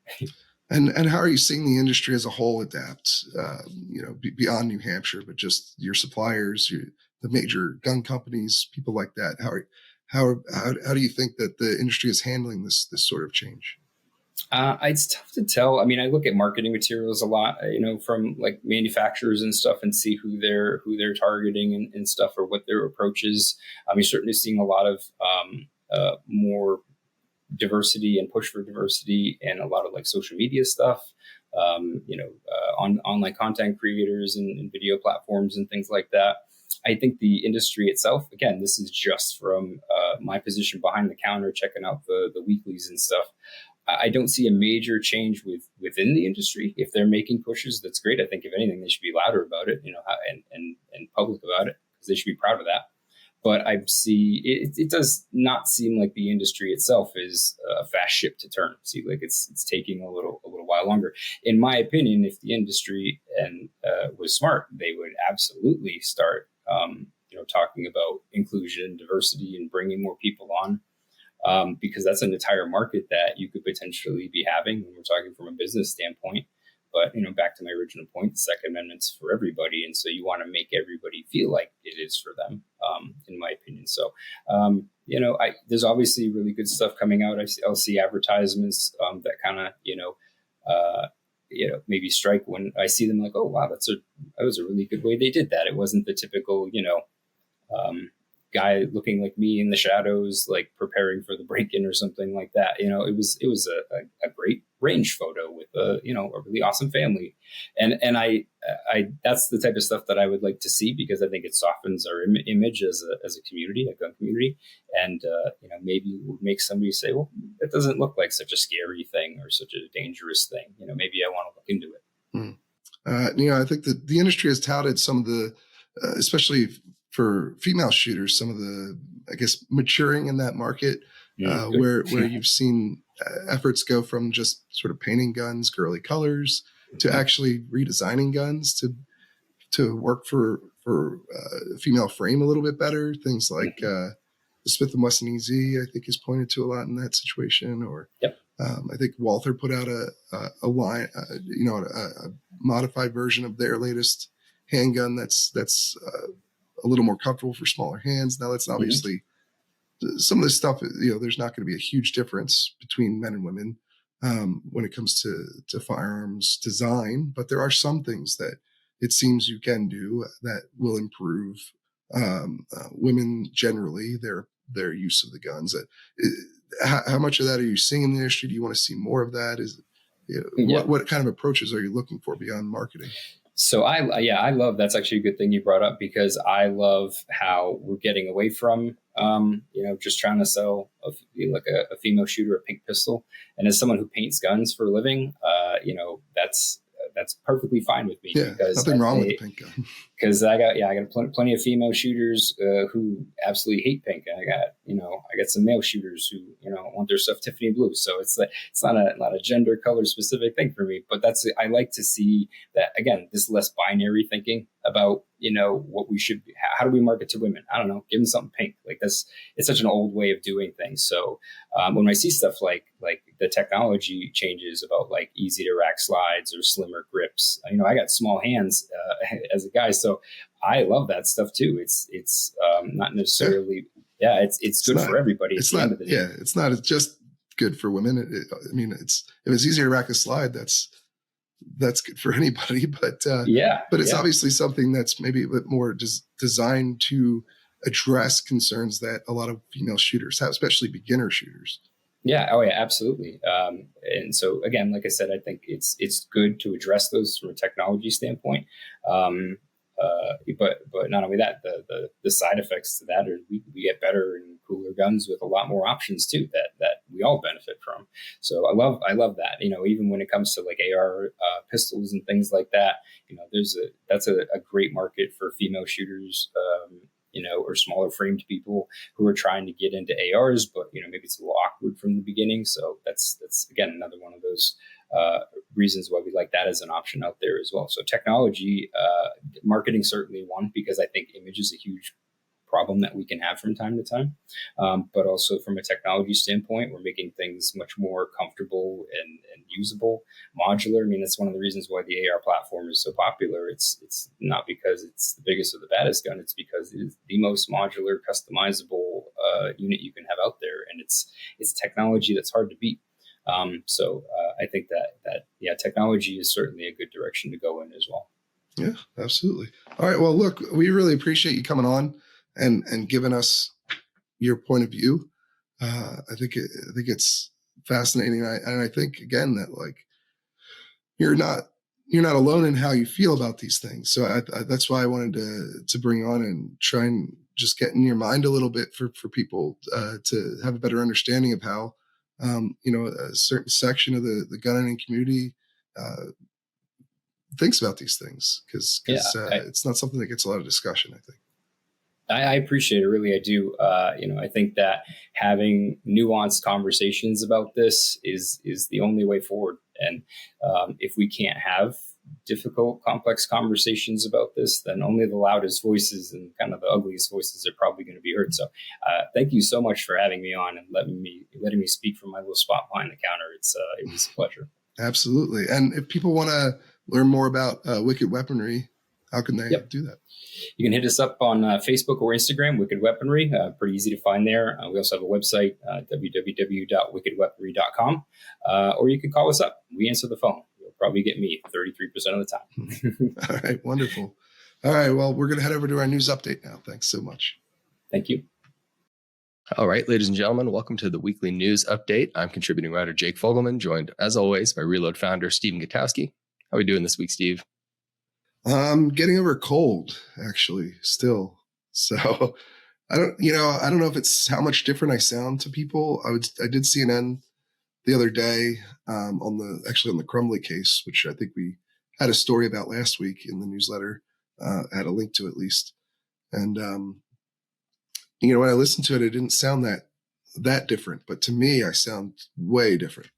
And how are you seeing the industry as a whole adapt? Beyond New Hampshire, but just your suppliers, the major gun companies, people like that. How do you think that the industry is handling this sort of change? It's tough to tell. I mean, I look at marketing materials a lot, from like manufacturers and stuff, and see who they're targeting and stuff, or what their approach is. You're certainly seeing a lot of more diversity and push for diversity, and a lot of like social media stuff, on online content creators and video platforms and things like that. I think the industry itself, again, this is just from my position behind the counter, checking out the weeklies and stuff. I don't see a major change within the industry. If they're making pushes, that's great. I think if anything, they should be louder about it, and public about it, because they should be proud of that. But I see it does not seem like the industry itself is a fast ship to turn. See, like it's taking a little while longer. In my opinion, if the industry was smart, they would absolutely start talking about inclusion, diversity, and bringing more people on. Because that's an entire market that you could potentially be having when we're talking from a business standpoint. But, back to my original point, the Second Amendment's for everybody. And so you want to make everybody feel like it is for them, in my opinion. So, there's obviously really good stuff coming out. I'll see advertisements that kind of, maybe strike when I see them, like, oh, wow, that was a really good way they did that. It wasn't the typical, guy looking like me in the shadows, like preparing for the break-in or something like that. It was a great range photo with a really awesome family, and I that's the type of stuff that I would like to see, because I think it softens our image as a community, a gun community, and maybe would make somebody say, well, it doesn't look like such a scary thing or such a dangerous thing. Maybe I want to look into it. I think that the industry has touted some of the, especially for female shooters, some of the, I guess, maturing in that market, where you've seen efforts go from just sort of painting guns girly colors to actually redesigning guns to work for female frame a little bit better. Things like the Smith & Wesson EZ, I think, is pointed to a lot in that situation. Or I think Walther put out a line, a modified version of their latest handgun that's a little more comfortable for smaller hands. Now, that's obviously some of this stuff, there's not going to be a huge difference between men and women. when it comes to firearms design, but there are some things that it seems you can do that will improve women generally, their use of the guns. How much of that are you seeing in the industry? Do you want to see more of that? What kind of approaches are you looking for beyond marketing? So I love, that's actually a good thing you brought up, because I love how we're getting away from, just trying to sell a female shooter a pink pistol. And as someone who paints guns for a living, that's perfyperfectly fine with me. Yeah, because nothing wrong with the pink gun. Because I got plenty of female shooters who absolutely hate pink, and I got some male shooters who want their stuff Tiffany blue. So it's not a gender color specific thing for me, but I like to see that, again, this less binary thinking about what we should be. How do we market to women? I don't know, give them something pink. it's such an old way of doing things. So when I see stuff like the technology changes about like easy to rack slides or slimmer grips, I got small hands as a guy, so I love that stuff too. It's not necessarily it's good for everybody. It's not it's not just good for women. If it's easier to rack a slide, that's good for anybody. But it's obviously something that's maybe a bit more designed to address concerns that a lot of female shooters have, especially beginner shooters. Yeah. Oh, yeah, absolutely. And so, again, like I said, I think it's good to address those from a technology standpoint. But not only that, the side effects to that are we get better and cooler guns with a lot more options too that we all benefit from. So I love that. Even when it comes to like AR pistols and things like that, that's a great market for female shooters. Or smaller framed people who are trying to get into ARs, but maybe it's a little awkward from the beginning. So that's again another one of those reasons why we like that as an option out there as well. So technology, marketing certainly one, because I think image is a huge problem that we can have from time to time. But also from a technology standpoint, we're making things much more comfortable and usable, modular. That's one of the reasons why the AR platform is so popular. It's not because it's the biggest or the baddest gun. It's because it is the most modular, customizable unit you can have out there. And it's technology that's hard to beat. So I think that technology is certainly a good direction to go in as well. Yeah, absolutely. All right. Well, look, we really appreciate you coming on and giving us your point of view. I think it's fascinating. And I think again that like you're not alone in how you feel about these things. So that's why I wanted to bring on and try and just get in your mind a little bit for people to have a better understanding of how a certain section of the gun owning community thinks about these things, because it's not something that gets a lot of discussion, I think. I appreciate it. Really, I do. I think that having nuanced conversations about this is the only way forward. And if we can't have difficult, complex conversations about this, then only the loudest voices and kind of the ugliest voices are probably going to be heard. So thank you so much for having me on and letting me speak from my little spot behind the counter. It was a pleasure. Absolutely. And if people want to learn more about Wicked Weaponry, how can they do that? You can hit us up on Facebook or Instagram, Wicked Weaponry. Pretty easy to find there. We also have a website, www.wickedweaponry.com, or you can call us up. We answer the phone. You'll probably get me 33% of the time. All right, wonderful. All right, well, we're going to head over to our news update now. Thanks so much. Thank you. All right, ladies and gentlemen, welcome to the weekly news update. I'm contributing writer Jake Fogelman, joined as always by Reload founder Stephen Gutowski. How are we doing this week, Steve? I'm getting over a cold, actually, still. So I don't know if it's how much different I sound to people. I did CNN the other day on the Crumbly case, which I think we had a story about last week in the newsletter. I had a link to at least. And, when I listened to it, it didn't sound that different. But to me, I sound way different.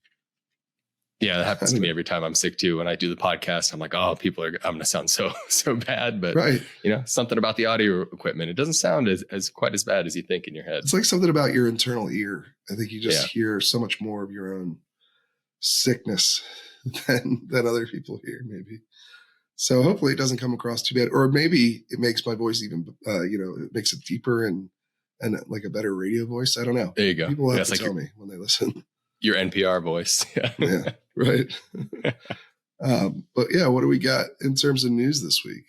Yeah, that happens to me every time I'm sick too. When I do the podcast, I'm like, oh, I'm going to sound so bad. But, right. Something about the audio equipment, it doesn't sound as quite as bad as you think in your head. It's like something about your internal ear. I think you just hear so much more of your own sickness than other people hear, maybe. So hopefully it doesn't come across too bad. Or maybe it makes my voice even, it makes it deeper and like a better radio voice. I don't know. There you go. People have to tell me when they listen. Your NPR voice. Yeah, right. But yeah, what do we got in terms of news this week?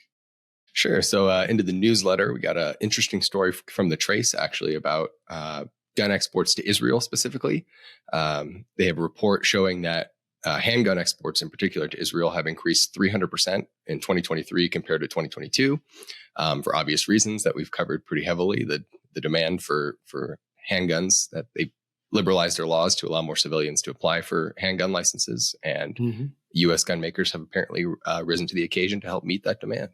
Sure. So into the newsletter, we got an interesting story from The Trace, actually, about gun exports to Israel specifically. They have a report showing that handgun exports in particular to Israel have increased 300% in 2023 compared to 2022 for obvious reasons that we've covered pretty heavily. The demand for handguns, that they liberalized their laws to allow more civilians to apply for handgun licenses. And U.S. gun makers have apparently risen to the occasion to help meet that demand.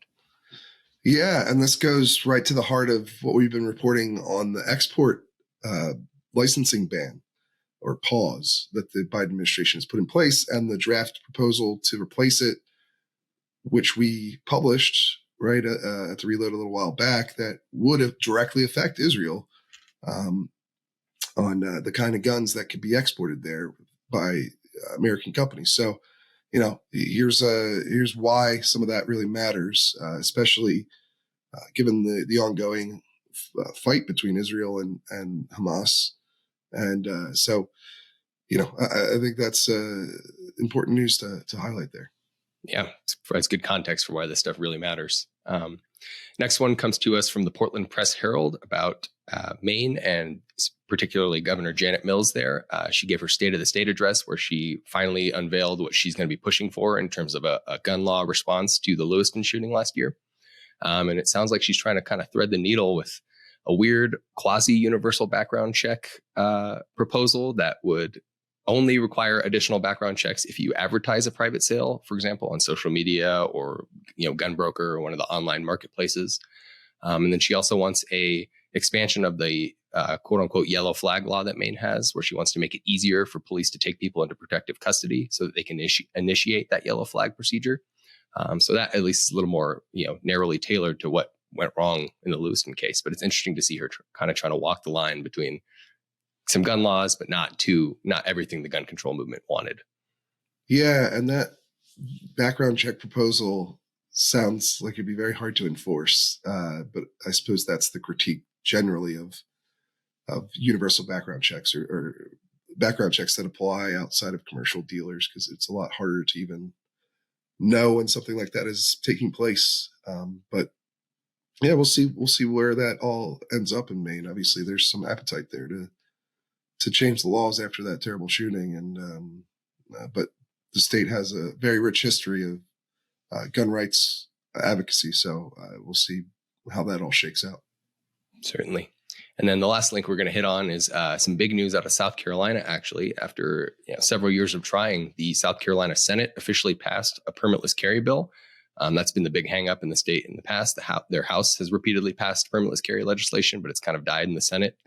Yeah, and this goes right to the heart of what we've been reporting on the export licensing ban or pause that the Biden administration has put in place, and the draft proposal to replace it, which we published right at the Reload a little while back, that would directly affect Israel on the kind of guns that could be exported there by American companies. So, here's why some of that really matters, especially given the ongoing fight between Israel and Hamas. And so, I think that's important news to highlight there. Yeah, it provides good context for why this stuff really matters. Next one comes to us from the Portland Press Herald about Maine, and particularly Governor Janet Mills there. She gave her State of the State address where she finally unveiled what she's going to be pushing for in terms of a gun law response to the Lewiston shooting last year. And it sounds like she's trying to kind of thread the needle with a weird quasi-universal background check proposal that would only require additional background checks if you advertise a private sale, for example, on social media or Gunbroker or one of the online marketplaces. And then she also wants a expansion of the quote unquote yellow flag law that Maine has, where she wants to make it easier for police to take people into protective custody so that they can initiate that yellow flag procedure. So that at least is a little more narrowly tailored to what went wrong in the Lewiston case. But it's interesting to see her kind of trying to walk the line between some gun laws, but not everything the gun control movement wanted. Yeah, and that background check proposal sounds like it'd be very hard to enforce. But I suppose that's the critique generally of universal background checks or background checks that apply outside of commercial dealers, because it's a lot harder to even know when something like that is taking place. But yeah, we'll see where that all ends up in Maine. Obviously, there's some appetite there to change the laws after that terrible shooting, and but the state has a very rich history of gun rights advocacy. So we'll see how that all shakes out. Certainly. And then the last link we're going to hit on is some big news out of South Carolina. Actually, after several years of trying, the South Carolina Senate officially passed a permitless carry bill. That's been the big hang up in the state in the past. Their House has repeatedly passed permitless carry legislation, but it's kind of died in the Senate.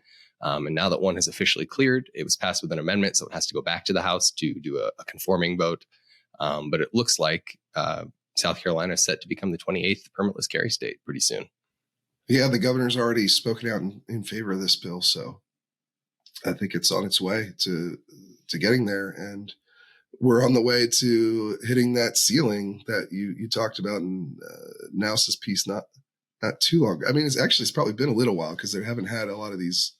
And now that one has officially cleared, it was passed with an amendment, so it has to go back to the House to do a conforming vote. But it looks like South Carolina is set to become the 28th permitless carry state pretty soon. Yeah, the governor's already spoken out in favor of this bill, so I think it's on its way to getting there, and we're on the way to hitting that ceiling that you talked about in Naus's piece not too long. I mean, it's probably been a little while because they haven't had a lot of these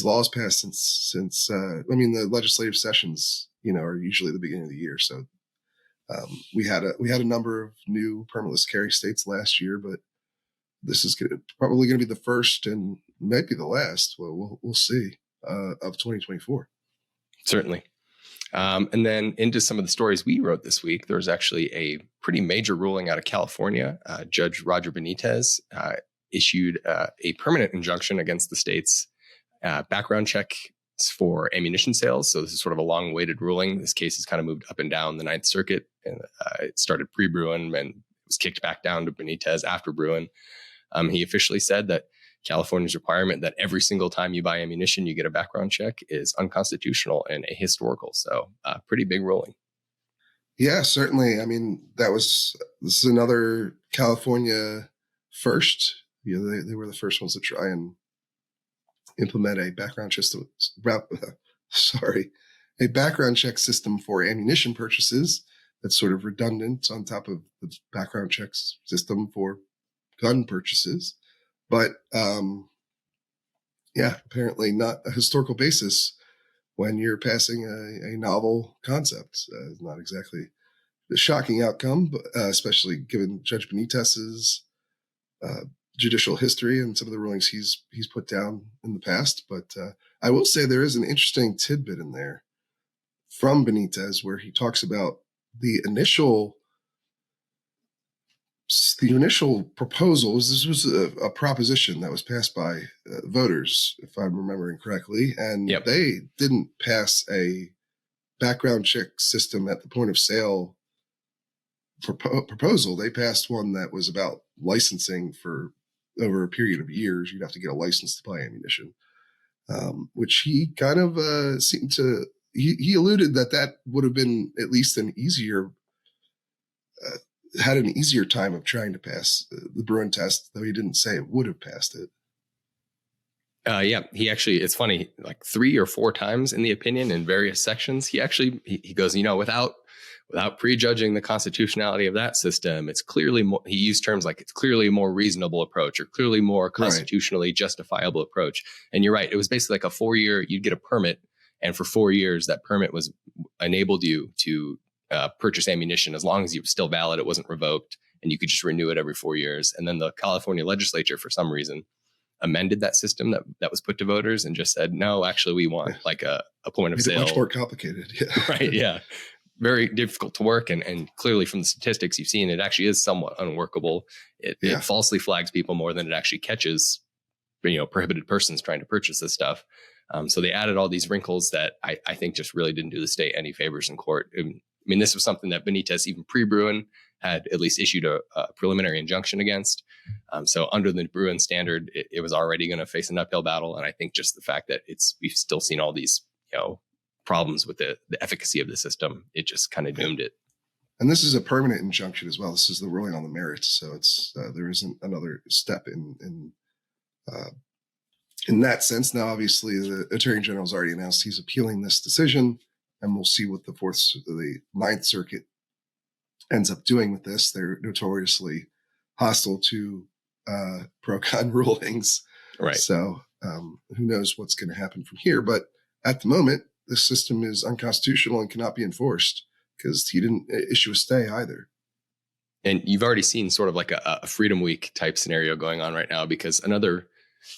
laws passed since the legislative sessions are usually the beginning of the year. So we had a number of new permitless carry states last year, but this is probably going to be the first and maybe the last. Well, we'll see of 2024. Certainly. And then into some of the stories we wrote this week, there was actually a pretty major ruling out of California. Judge Roger Benitez issued a permanent injunction against the state's background check for ammunition sales. So this is sort of a long-awaited ruling. This case has kind of moved up and down the Ninth Circuit. And it started pre-Bruin and was kicked back down to Benitez after Bruin. He officially said that California's requirement that every single time you buy ammunition, you get a background check is unconstitutional and ahistorical. So pretty big ruling. Yeah, certainly. I mean, this is another California first. They were the first ones to try and implement a background system. A background check system for ammunition purchases that's sort of redundant on top of the background checks system for gun purchases. But apparently not a historical basis when you're passing a novel concept. It's not exactly the shocking outcome, but, especially given Judge Benitez's judicial history and some of the rulings he's put down in the past. But I will say there is an interesting tidbit in there from Benitez where he talks about the initial proposals. This was a proposition that was passed by voters, if I'm remembering correctly, and they didn't pass a background check system at the point of sale proposal. They passed one that was about licensing for over a period of years. You'd have to get a license to buy ammunition, which he kind of seemed to. He alluded that would have been at least an easier. Had an easier time of trying to pass the Bruin test, though he didn't say it would have passed it. He actually, it's funny, like 3 or 4 times in the opinion in various sections, he goes, without prejudging the constitutionality of that system, it's clearly more, he used terms like it's clearly a more reasonable approach or clearly more constitutionally justifiable approach. And you're right. It was basically like a 4-year, you'd get a permit. And for 4 years, that permit was enabled you to purchase ammunition as long as it was still valid. It wasn't revoked, and you could just renew it every 4 years. And then the California legislature, for some reason, amended that system that was put to voters and just said, no, actually, we want like a point of sale. Much more complicated. Yeah. Right. Yeah. Very difficult to work. And clearly from the statistics you've seen, it actually is somewhat unworkable. It falsely flags people more than it actually catches, prohibited persons trying to purchase this stuff. So they added all these wrinkles that I think just really didn't do the state any favors in court. I mean, this was something that Benitez, even pre-Bruin, had at least issued a preliminary injunction against. So under the Bruin standard, it was already going to face an uphill battle. And I think just the fact that we've still seen all these, problems with the efficacy of the system, it just kind of doomed it. And this is a permanent injunction as well. This is the ruling on the merits. So it's there isn't another step in that sense. Now, obviously, the Attorney General's already announced he's appealing this decision. And we'll see what the Ninth Circuit ends up doing with this. They're notoriously hostile to pro-gun rulings. Right. So who knows what's going to happen from here. But at the moment, the system is unconstitutional and cannot be enforced because he didn't issue a stay either. And you've already seen sort of like a Freedom Week type scenario going on right now, because another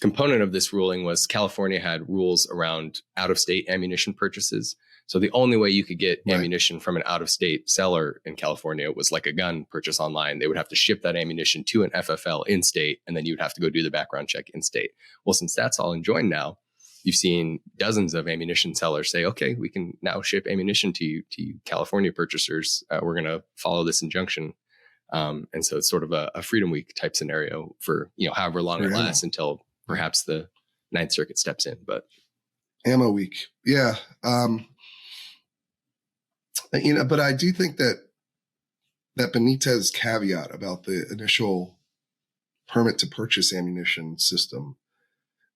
component of this ruling was California had rules around out-of-state ammunition purchases. So the only way you could get ammunition from an out-of-state seller in California was like a gun purchase online. They would have to ship that ammunition to an FFL in-state, and then you'd have to go do the background check in-state. Well, since that's all enjoined now, you've seen dozens of ammunition sellers say, okay, we can now ship ammunition to you California purchasers. We're going to follow this injunction. And so it's sort of a Freedom Week type scenario for, however long it lasts until perhaps the Ninth Circuit steps in. But Ammo Week. Yeah. But I do think that Benitez caveat about the initial permit to purchase ammunition system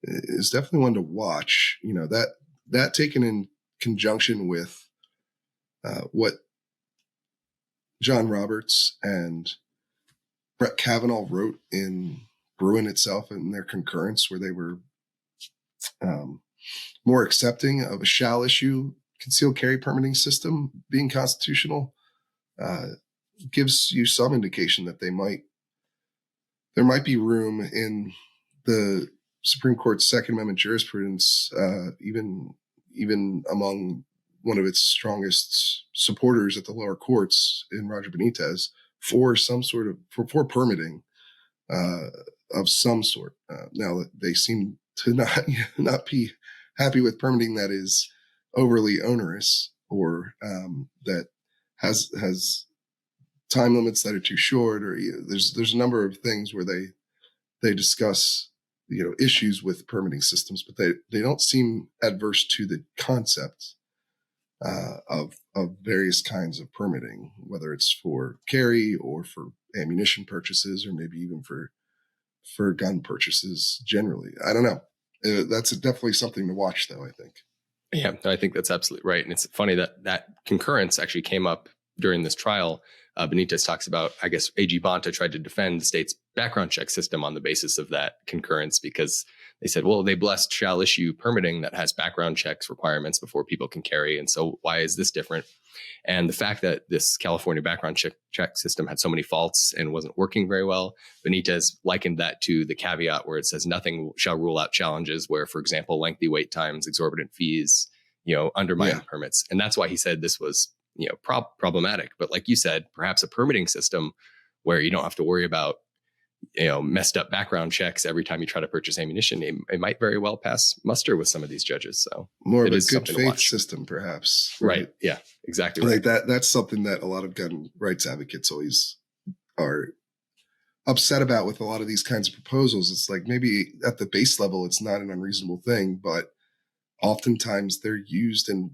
is definitely one to watch. That taken in conjunction with what John Roberts and Brett Kavanaugh wrote in Bruin itself and their concurrence, where they were more accepting of a shall issue concealed carry permitting system being constitutional, gives you some indication that there might be room in the Supreme Court's Second Amendment jurisprudence, even among one of its strongest supporters at the lower courts in Roger Benitez, for some sort of for permitting of some sort. Now they seem to not be happy with permitting that is overly onerous or that has time limits that are too short, or there's a number of things where they discuss issues with permitting systems, but they don't seem adverse to the concept of various kinds of permitting, whether it's for carry or for ammunition purchases, or maybe even for gun purchases generally. I don't know. That's definitely something to watch, though, I think. Yeah, I think that's absolutely right. And it's funny that concurrence actually came up during this trial. Benitez talks about, I guess, A.G. Bonta tried to defend the state's background check system on the basis of that concurrence, because they said, well, they blessed shall issue permitting that has background checks requirements before people can carry. And so why is this different? And the fact that this California background check system had so many faults and wasn't working very well, Benitez likened that to the caveat where it says nothing shall rule out challenges where, for example, lengthy wait times, exorbitant fees, undermine permits. And that's why he said this was, problematic. But like you said, perhaps a permitting system where you don't have to worry about, messed up background checks every time you try to purchase ammunition, it might very well pass muster with some of these judges. So more of a good faith system, perhaps. Right. Yeah, exactly. Like that's something that a lot of gun rights advocates always are upset about with a lot of these kinds of proposals. It's like maybe at the base level, it's not an unreasonable thing, but oftentimes they're used in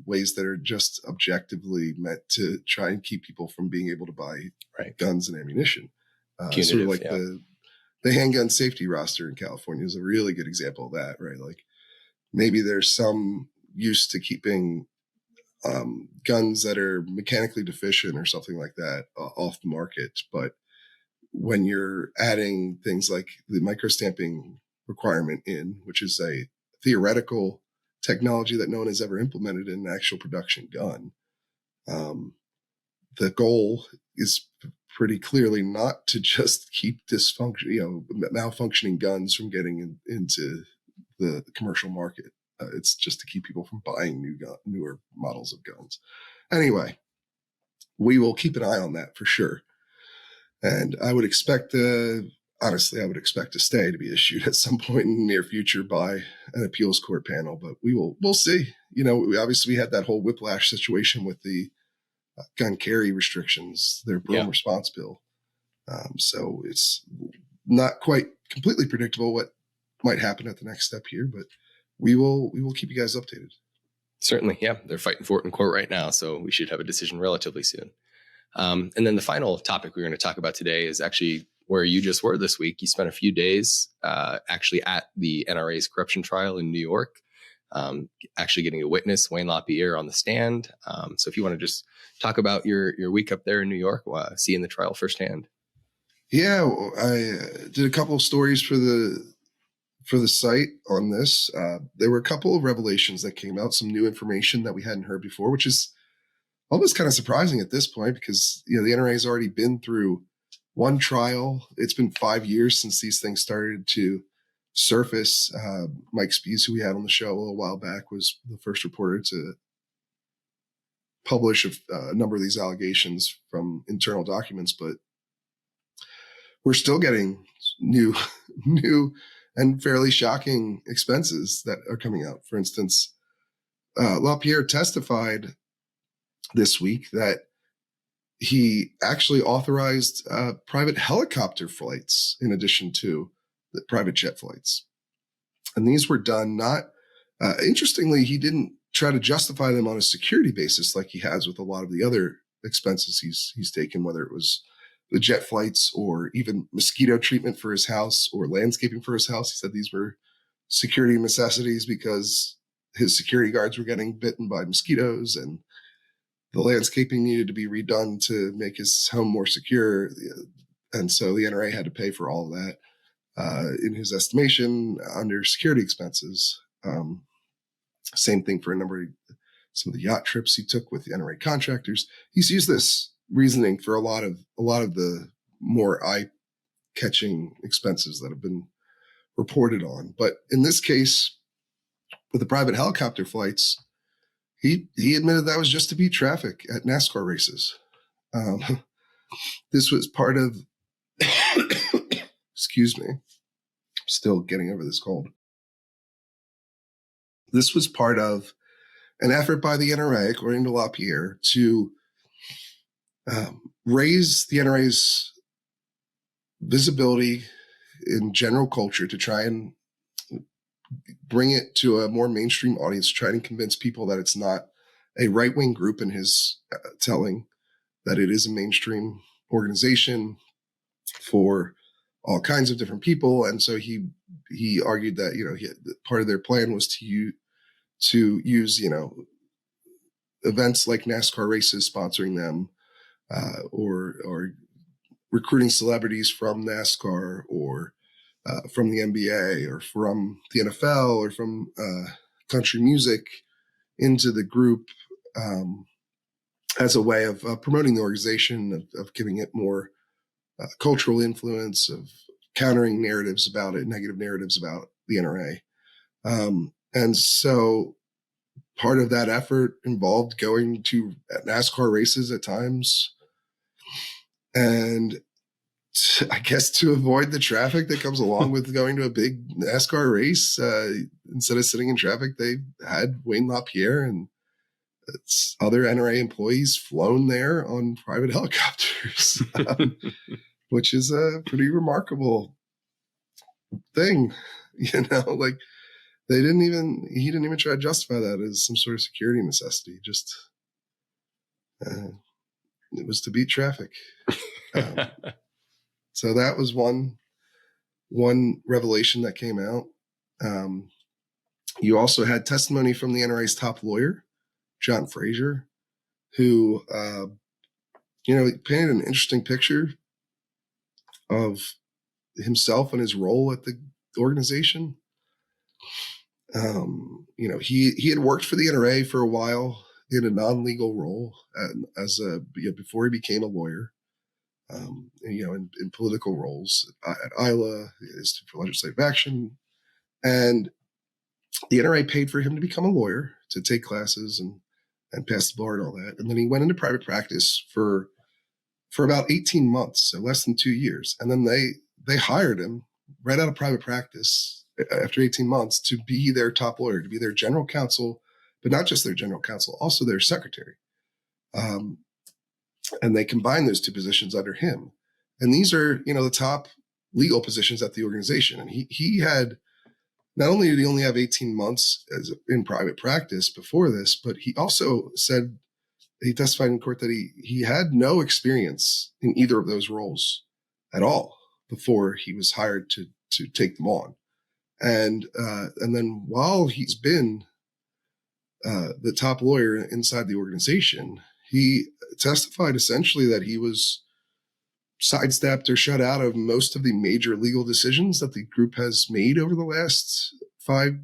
ways that are just objectively meant to try and keep people from being able to buy guns and ammunition. Sort of like the handgun safety roster in California is a really good example of that, right? Like maybe there's some use to keeping guns that are mechanically deficient or something like that off the market. But when you're adding things like the microstamping requirement in, which is a theoretical technology that no one has ever implemented in an actual production gun, the goal is pretty clearly not to just keep malfunctioning guns from getting into the commercial market. It's just to keep people from buying newer models of guns. Anyway, we will keep an eye on that for sure. And I would expect, honestly, I would expect a stay to be issued at some point in the near future by an appeals court panel, but we'll see. We had that whole whiplash situation with the gun carry restrictions, their Broom response bill. So it's not quite completely predictable what might happen at the next step here, but we will keep you guys updated. Certainly. Yeah. They're fighting for it in court right now. So we should have a decision relatively soon. And then the final topic we're going to talk about today is actually where you just were this week. You spent a few days actually at the NRA's corruption trial in New York, actually getting to witness Wayne LaPierre on the stand. So if you want to just talk about your week up there in New York, seeing the trial firsthand. Yeah, I did a couple of stories for the site on this. There were a couple of revelations that came out, some new information that we hadn't heard before, which is almost kind of surprising at this point because the NRA has already been through one trial. It's been 5 years since these things started to surface. Mike Spees, who we had on the show a little while back, was the first reporter to publish a number of these allegations from internal documents, but we're still getting new and fairly shocking expenses that are coming out. For instance, LaPierre testified this week that he actually authorized private helicopter flights in addition to the private jet flights. And these were done not, interestingly, he didn't try to justify them on a security basis like he has with a lot of the other expenses he's taken, whether it was the jet flights or even mosquito treatment for his house or landscaping for his house. He said these were security necessities because his security guards were getting bitten by mosquitoes and the landscaping needed to be redone to make his home more secure. And so the NRA had to pay for all of that in his estimation under security expenses. Same thing for some of the yacht trips he took with the NRA contractors. He's used this reasoning for a lot of the more eye-catching expenses that have been reported on. But in this case, with the private helicopter flights, he admitted that was just to beat traffic at NASCAR races. This was part of, excuse me, still getting over this cold. This was part of an effort by the NRA, according to LaPierre, to raise the NRA's visibility in general culture, to try and bring it to a more mainstream audience, try and convince people that it's not a right-wing group in his telling, that it is a mainstream organization for all kinds of different people. And so he argued that, part of their plan was to use, events like NASCAR races, sponsoring them, or recruiting celebrities from NASCAR, or from the NBA or from the NFL or from country music into the group as a way of promoting the organization, of giving it more cultural influence, of countering narratives about it, negative narratives about the NRA. And so part of that effort involved going to NASCAR races at times. And I guess to avoid the traffic that comes along with going to a big NASCAR race, instead of sitting in traffic, they had Wayne LaPierre and other NRA employees flown there on private helicopters, which is a pretty remarkable thing. Like he didn't even try to justify that as some sort of security necessity. Just it was to beat traffic. So that was one revelation that came out. You also had testimony from the NRA's top lawyer, John Fraser, who, painted an interesting picture of himself and his role at the organization. He had worked for the NRA for a while in a non-legal role before he became a lawyer. In political roles at ILA, Institute for Legislative Action, and the NRA paid for him to become a lawyer, to take classes and pass the bar and all that. And then he went into private practice for about 18 months, so less than 2 years. And then they hired him right out of private practice after 18 months to be their top lawyer, to be their general counsel, but not just their general counsel, also their secretary. And they combined those two positions under him. And these are, the top legal positions at the organization. And he had, not only did he only have 18 months in private practice before this, but he also said, he testified in court that he had no experience in either of those roles at all before he was hired to take them on. And then while he's been the top lawyer inside the organization, he testified essentially that he was sidestepped or shut out of most of the major legal decisions that the group has made over the last 5-6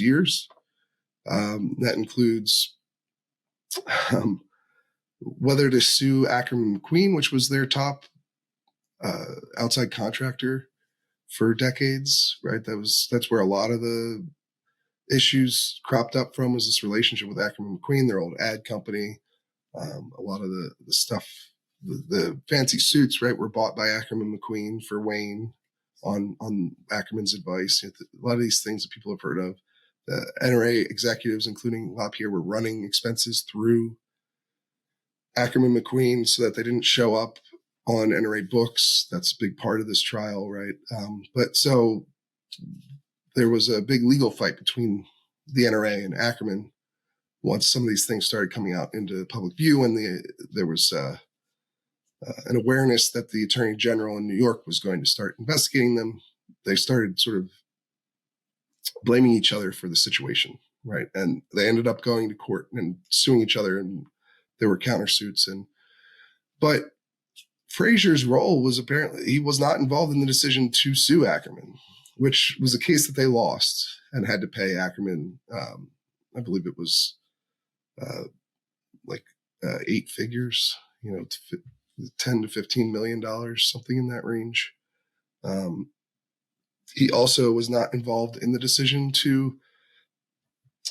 years. That includes whether to sue Ackerman McQueen, which was their top outside contractor for decades, right? That's where a lot of the issues cropped up from, was this relationship with Ackerman McQueen, their old ad company. A lot of the stuff, the fancy suits, right, were bought by Ackerman McQueen for Wayne on Ackerman's advice. A lot of these things that people have heard of. The NRA executives, including LaPierre, were running expenses through Ackerman McQueen so that they didn't show up on NRA books. That's a big part of this trial, right? But so there was a big legal fight between the NRA and Ackerman once some of these things started coming out into public view, and there was an awareness that the Attorney General in New York was going to start investigating them. They started sort of blaming each other for the situation, right? And they ended up going to court and suing each other, and there were countersuits. But Fraser's role was apparently, he was not involved in the decision to sue Ackerman, which was a case that they lost and had to pay Ackerman. I believe it was 8 figures, $10 to $15 million, something in that range. He also was not involved in the decision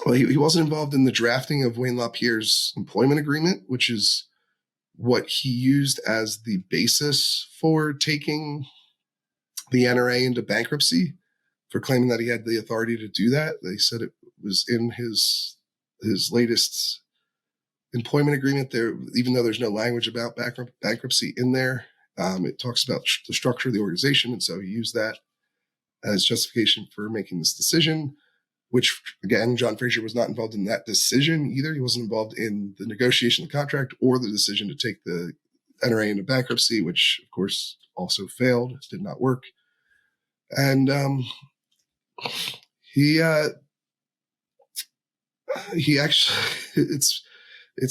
he wasn't involved in the drafting of Wayne LaPierre's employment agreement, which is what he used as the basis for taking the NRA into bankruptcy, for claiming that he had the authority to do that. They said it was in his latest employment agreement there, even though there's no language about bankruptcy in there. It talks about the structure of the organization. And so he used that as justification for making this decision, which, again, John Fraser was not involved in that decision either. He wasn't involved in the negotiation of the contract or the decision to take the NRA into bankruptcy, which, of course, also failed, did not work. And he actually, it's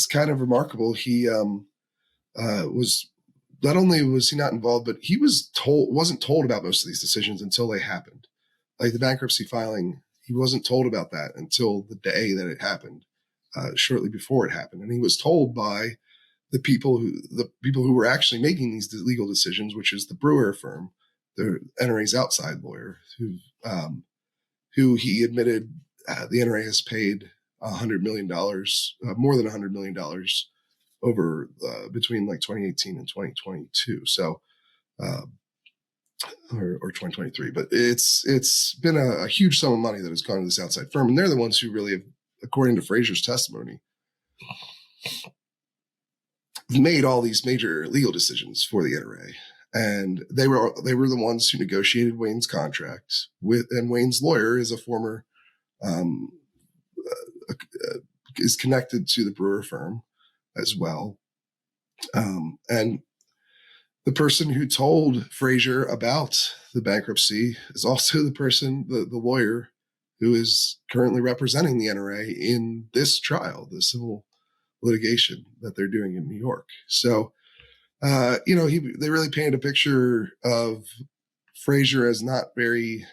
kind of remarkable. He was not only was he not involved, but he wasn't told about most of these decisions until they happened. Like the bankruptcy filing, he wasn't told about that until the day that it happened, shortly before it happened. And he was told by the people who were actually making these legal decisions, which is the Brewer firm, the NRA's outside lawyer, who he admitted the NRA has paid $100 million, more than $100 million over between like 2018 and 2022. So, or 2023, but it's been a huge sum of money that has gone to this outside firm. And they're the ones who really have, according to Fraser's testimony, made all these major legal decisions for the NRA. And they were the ones who negotiated Wayne's contract and Wayne's lawyer is a former, is connected to the Brewer firm as well. And the person who told Fraser about the bankruptcy is also the person, the lawyer who is currently representing the NRA in this trial, the civil litigation that they're doing in New York. So, they really painted a picture of Fraser as not very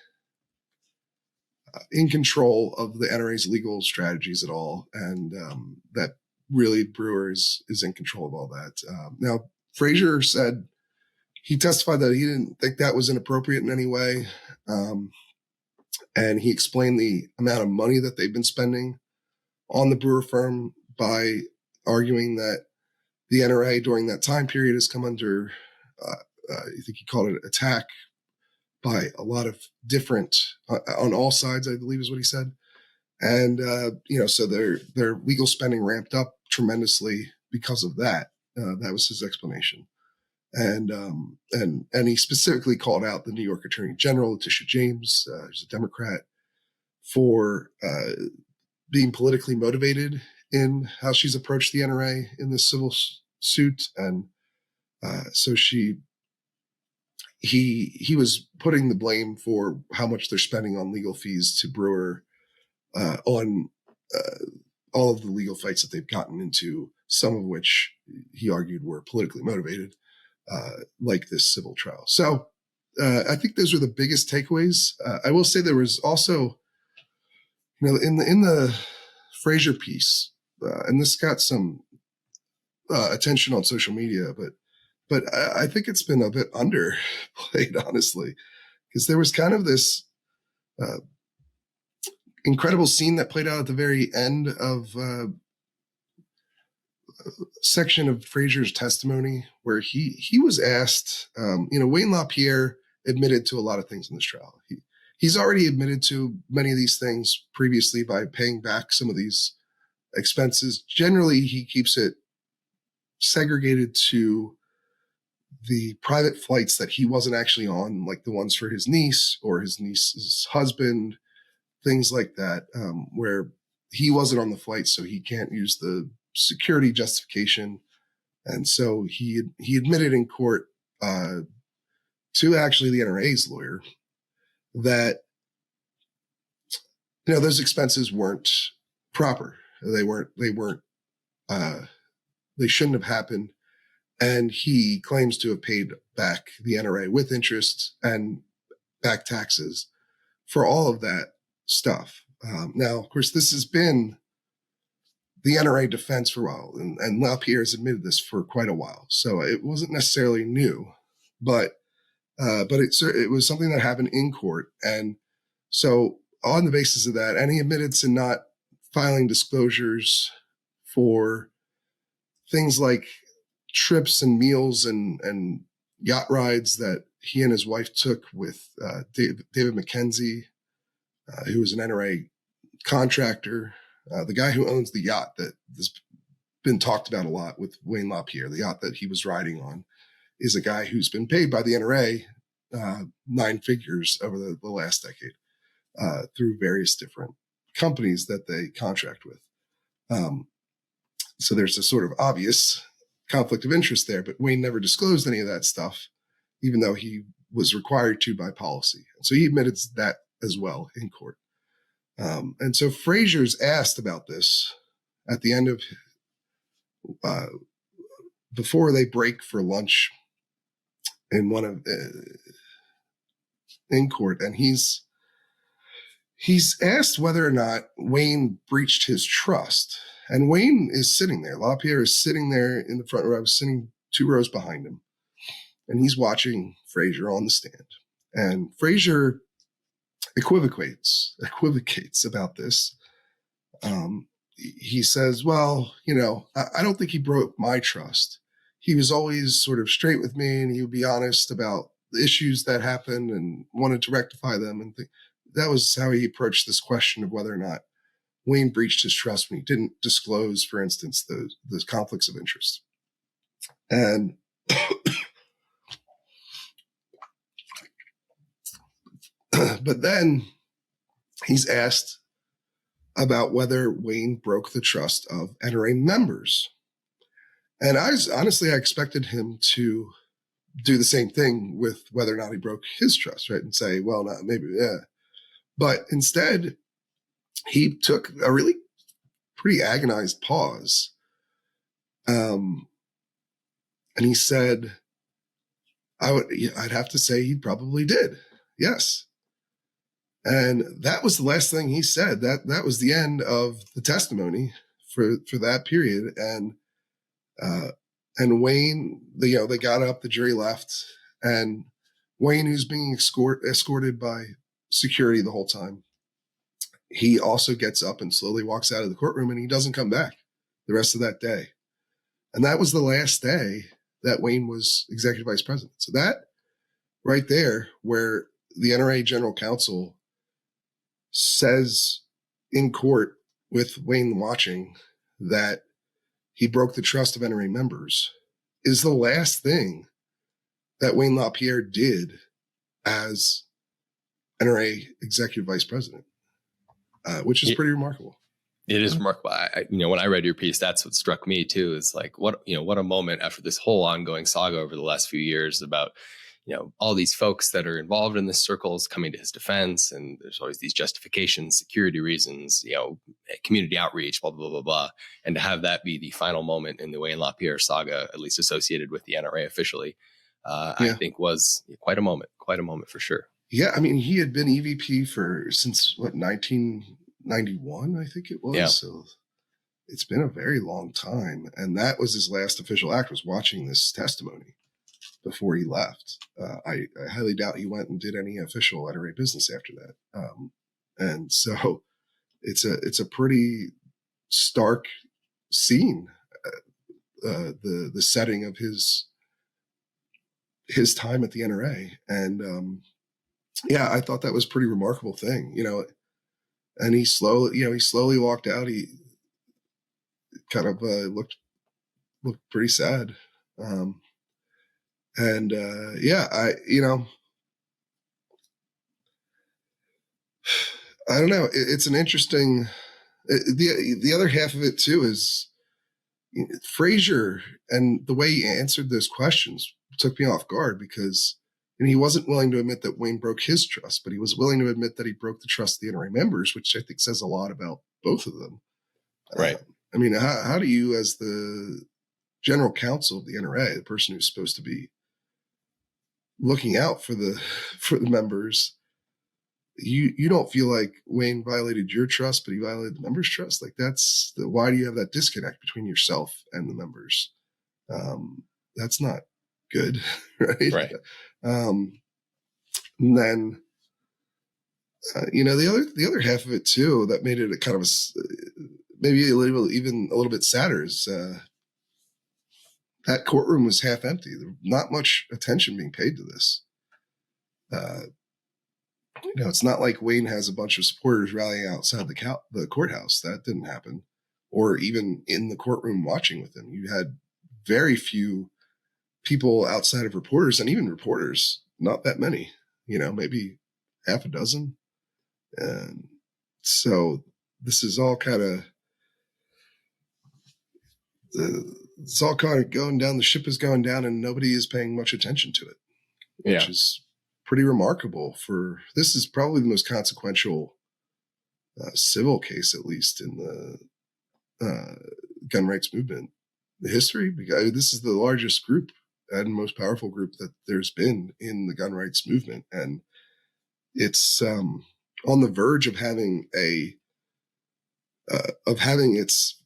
in control of the NRA's legal strategies at all, and that really Brewer is in control of all that. Now, Fraser said he testified that he didn't think that was inappropriate in any way, and he explained the amount of money that they've been spending on the Brewer firm by arguing that the NRA during that time period has come under, I think he called it attack by a lot of different, on all sides, I believe is what he said. And, so their legal spending ramped up tremendously because of that. That was his explanation. And he specifically called out the New York Attorney General, Letitia James, who's a Democrat, for being politically motivated in how she's approached the NRA in this civil suit. And so he was putting the blame for how much they're spending on legal fees to Brewer on all of the legal fights that they've gotten into, some of which he argued were politically motivated, like this civil trial. So I think those are the biggest takeaways. I will say there was also, in the Fraser piece, and this got some attention on social media, but I think it's been a bit underplayed, honestly, because there was kind of this incredible scene that played out at the very end of section of Fraser's testimony where he was asked, Wayne LaPierre admitted to a lot of things in this trial. He's already admitted to many of these things previously by paying back some of these expenses. Generally, he keeps it segregated to the private flights that he wasn't actually on, like the ones for his niece or his niece's husband, things like that, where he wasn't on the flight, so he can't use the security justification. And so he admitted in court to actually the NRA's lawyer that those expenses weren't proper. They shouldn't have happened. And he claims to have paid back the NRA with interest and back taxes for all of that stuff. Now, of course, this has been the NRA defense for a while, and LaPierre has admitted this for quite a while. So it wasn't necessarily new, but it was something that happened in court. And so on the basis of that, and he admitted to not filing disclosures for things like trips and meals and yacht rides that he and his wife took with David McKenzie, who was an NRA contractor, the guy who owns the yacht that has been talked about a lot with Wayne LaPierre. The yacht that he was riding on is a guy who's been paid by the NRA 9 figures over the last decade through various different companies that they contract with. So there's a sort of obvious conflict of interest there, but Wayne never disclosed any of that stuff, even though he was required to by policy. So he admitted that as well in court. And so Fraser's asked about this at the end of, before they break for lunch in one of in court, and he's asked whether or not Wayne breached his trust. And Wayne is sitting there. LaPierre is sitting there in the front row. I was sitting 2 rows behind him, and he's watching Frazier on the stand. And Frazier equivocates about this. He says, well, I don't think he broke my trust. He was always sort of straight with me, and he would be honest about the issues that happened and wanted to rectify them. And that was how he approached this question of whether or not Wayne breached his trust when he didn't disclose, for instance, those conflicts of interest. And but then he's asked about whether Wayne broke the trust of NRA members. And I expected him to do the same thing with whether or not he broke his trust, right? And say, well, no, maybe, yeah. But instead, he took a really pretty agonized pause. And he said, I'd have to say he probably did. Yes. And that was the last thing he said. That was the end of the testimony for that period. And Wayne, they got up, the jury left, and Wayne, who's being escorted by security the whole time, he also gets up and slowly walks out of the courtroom, and he doesn't come back the rest of that day. And that was the last day that Wayne was executive vice president. So that right there, where the NRA general counsel says in court with Wayne watching that he broke the trust of NRA members, is the last thing that Wayne LaPierre did as NRA executive vice president, which is pretty remarkable. It is remarkable. When I read your piece, that's what struck me too. Is like, what a moment after this whole ongoing saga over the last few years about, all these folks that are involved in this circles coming to his defense. And there's always these justifications, security reasons, community outreach, blah, blah, blah, blah. And to have that be the final moment in the Wayne LaPierre saga, at least associated with the NRA officially, I think was quite a moment for sure. Yeah. I mean, he had been EVP since 1991, I think it was. Yeah. So it's been a very long time. And that was his last official act, was watching this testimony before he left. I highly doubt he went and did any official NRA business after that. And so it's a pretty stark scene, the setting of his time at the NRA. And I thought that was a pretty remarkable thing, and he slowly walked out. He kind of looked pretty sad. I don't know. It's an interesting, the other half of it too is Frazier, and the way he answered those questions took me off guard, because he wasn't willing to admit that Wayne broke his trust, but he was willing to admit that he broke the trust of the NRA members, which I think says a lot about both of them. Right. How do you, as the general counsel of the NRA, the person who's supposed to be looking out for the members, you don't feel like Wayne violated your trust, but he violated the members' trust? Like, why do you have that disconnect between yourself and the members? That's not good, right? Right. And then, the other half of it too, that made it a kind of maybe a little bit sadder, is that courtroom was half empty. There was not much attention being paid to this. It's not like Wayne has a bunch of supporters rallying outside the courthouse. That didn't happen. Or even in the courtroom watching with him. You had very few people outside of reporters, and even reporters, not that many, maybe half a dozen. And so this is all kind of, it's all kind of going down. The ship is going down, and nobody is paying much attention to it, which is pretty remarkable. This is probably the most consequential civil case, at least in the gun rights movement history, because this is the largest group and most powerful group that there's been in the gun rights movement. And it's on the verge of having its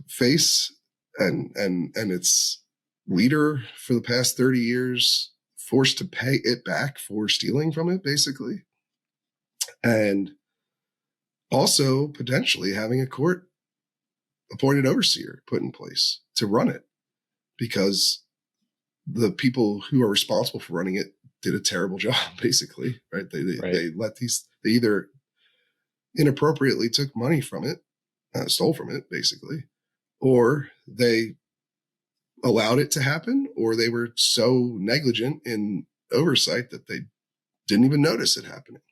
face and its leader for the past 30 years forced to pay it back for stealing from it, basically. And also potentially having a court appointed overseer put in place to run it, because the people who are responsible for running it did a terrible job, basically, right? They either inappropriately took money from it, stole from it, basically, or they allowed it to happen, or they were so negligent in oversight that they didn't even notice it happening.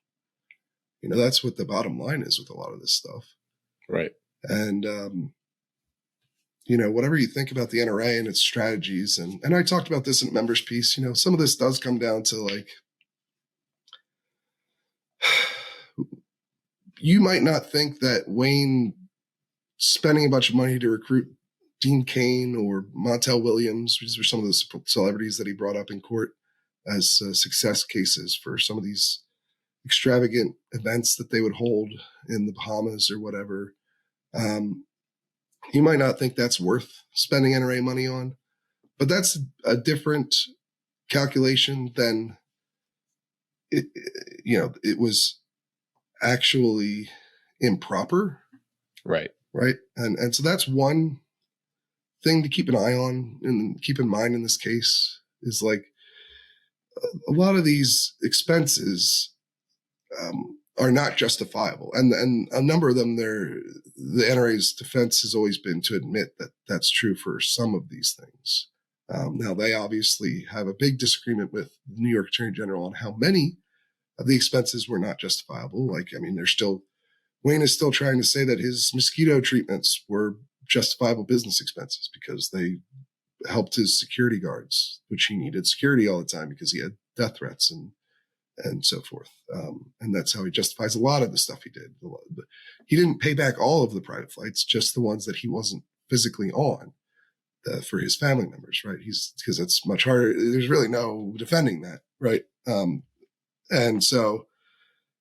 That's what the bottom line is with a lot of this stuff. Right. And, whatever you think about the NRA and its strategies, and I talked about this in a members piece, some of this does come down to like, you might not think that Wayne spending a bunch of money to recruit Dean Cain or Montel Williams, these were some of the celebrities that he brought up in court as success cases for some of these extravagant events that they would hold in the Bahamas or whatever. You might not think that's worth spending NRA money on, but that's a different calculation than it was actually improper. Right. Right. And so that's one thing to keep an eye on and keep in mind in this case, is like a lot of these expenses are not justifiable. And a number of them, the NRA's defense has always been to admit that that's true for some of these things. Now, they obviously have a big disagreement with the New York Attorney General on how many of the expenses were not justifiable. Wayne is still trying to say that his mosquito treatments were justifiable business expenses because they helped his security guards, which he needed security all the time because he had death threats and so forth. And that's how he justifies a lot of the stuff he did. He didn't pay back all of the private flights, just the ones that he wasn't physically on for his family members, right? Because it's much harder. There's really no defending that, right? And so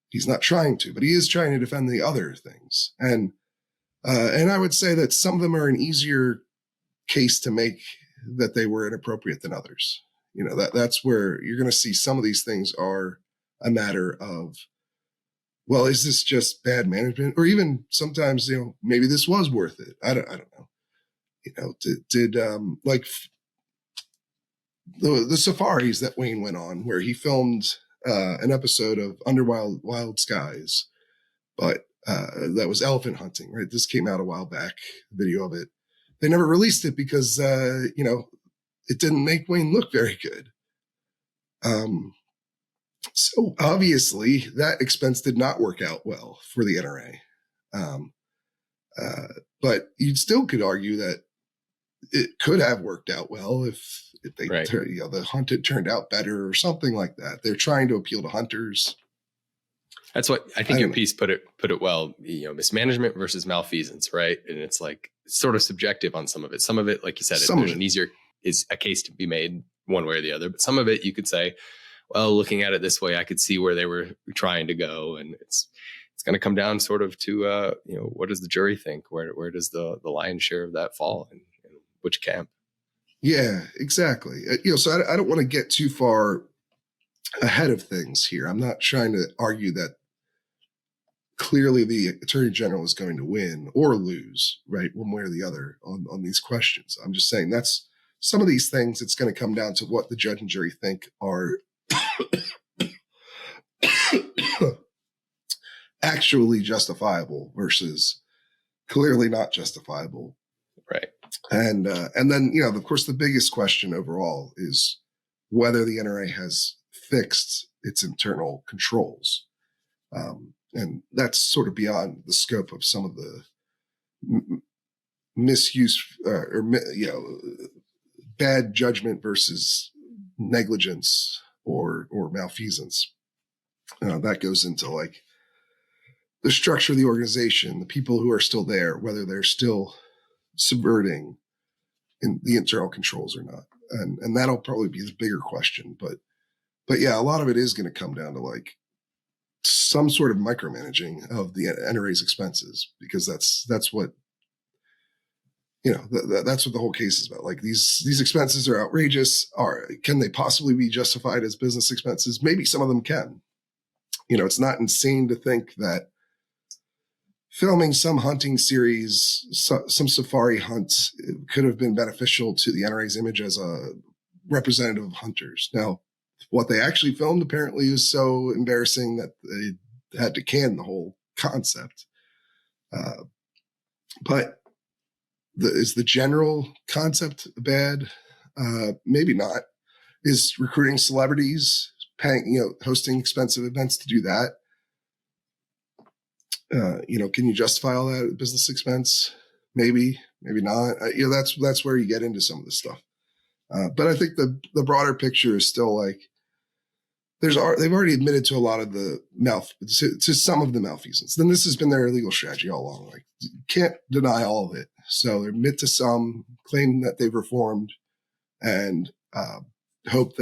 he's not trying to, but he is trying to defend the other things. And I would say that some of them are an easier case to make that they were inappropriate than others. That's where you're going to see some of these things are a matter of, well, is this just bad management? Or even sometimes, maybe this was worth it. I don't know. Did like the safaris that Wayne went on, where he filmed an episode of Under Wild Skies, but that was elephant hunting, right? This came out a while back, video of it. They never released it because, it didn't make Wayne look very good. So obviously that expense did not work out well for the NRA. But you still could argue that it could have worked out well if they, right. The hunt had turned out better or something like that. They're trying to appeal to hunters. That's what I think your piece put it well, mismanagement versus malfeasance, right? And it's like sort of subjective on some of it. Some of it, like you said, there's an easier is a case to be made one way or the other. But some of it you could say, well, looking at it this way, I could see where they were trying to go. And it's going to come down sort of to, what does the jury think? Where does the lion's share of that fall in which camp? Yeah, exactly. So I don't want to get too far ahead of things here. I'm not trying to argue that clearly the Attorney General is going to win or lose, right, one way or the other on these questions. I'm just saying that's some of these things. It's going to come down to what the judge and jury think are actually justifiable versus clearly not justifiable. Right. And then, of course, the biggest question overall is whether the NRA has fixed its internal controls. And that's sort of beyond the scope of some of the misuse or bad judgment versus negligence or malfeasance. That goes into like the structure of the organization, the people who are still there, whether they're still subverting in the internal controls or not. And that'll probably be the bigger question. But yeah, a lot of it is going to come down to like some sort of micromanaging of the NRA's expenses, because that's what, that's what the whole case is about. Like these expenses are outrageous. Can they possibly be justified as business expenses? Maybe some of them can. It's not insane to think that filming some hunting series, some safari hunts, could have been beneficial to the NRA's image as a representative of hunters. Now, what they actually filmed apparently is so embarrassing that they had to can the whole concept. But is the general concept bad? Maybe not. Is recruiting celebrities, paying, hosting expensive events to do that? Can you justify all that business expense? Maybe not. That's where you get into some of this stuff. But I think the broader picture is still like they've already admitted to a lot of the to some of the malfeasance. Then this has been their legal strategy all along. Like, you can't deny all of it. So they admit to some, claim that they've reformed, and hope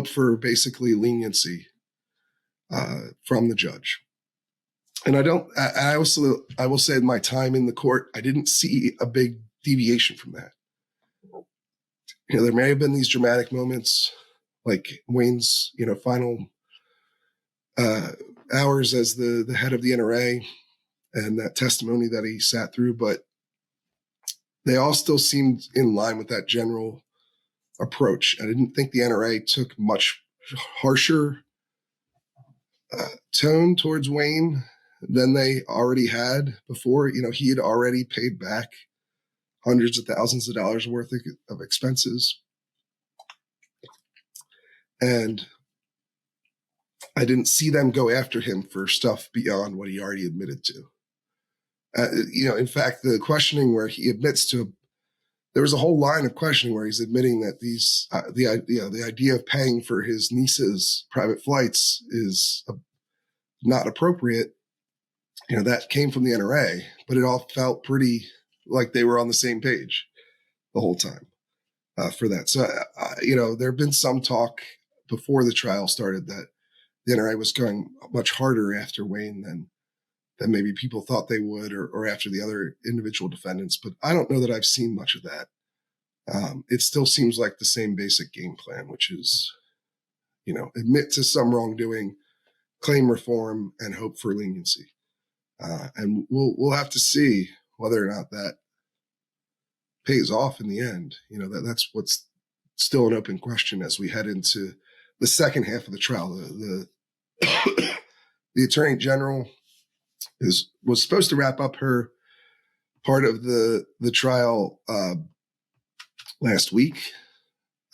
for basically leniency from the judge. And I will say in my time in the court, I didn't see a big deviation from that. There may have been these dramatic moments like Wayne's, final hours as the head of the NRA and that testimony that he sat through, but they all still seemed in line with that general approach. I didn't think the NRA took much harsher tone towards Wayne than they already had before. He had already paid back hundreds of thousands of dollars worth of expenses. And I didn't see them go after him for stuff beyond what he already admitted to. In fact, the questioning where he admits to, there was a whole line of questioning where he's admitting that the idea of paying for his niece's private flights is not appropriate. That came from the NRA, but it all felt pretty like they were on the same page the whole time for that. So, there have been some talk before the trial started that the NRA was going much harder after Wayne than maybe people thought they would, or after the other individual defendants. But I don't know that I've seen much of that. It still seems like the same basic game plan, which is, admit to some wrongdoing, claim reform, and hope for leniency. And we'll have to see whether or not that pays off in the end. That's what's still an open question as we head into the second half of the trial. The Attorney General was supposed to wrap up her part of the trial last week.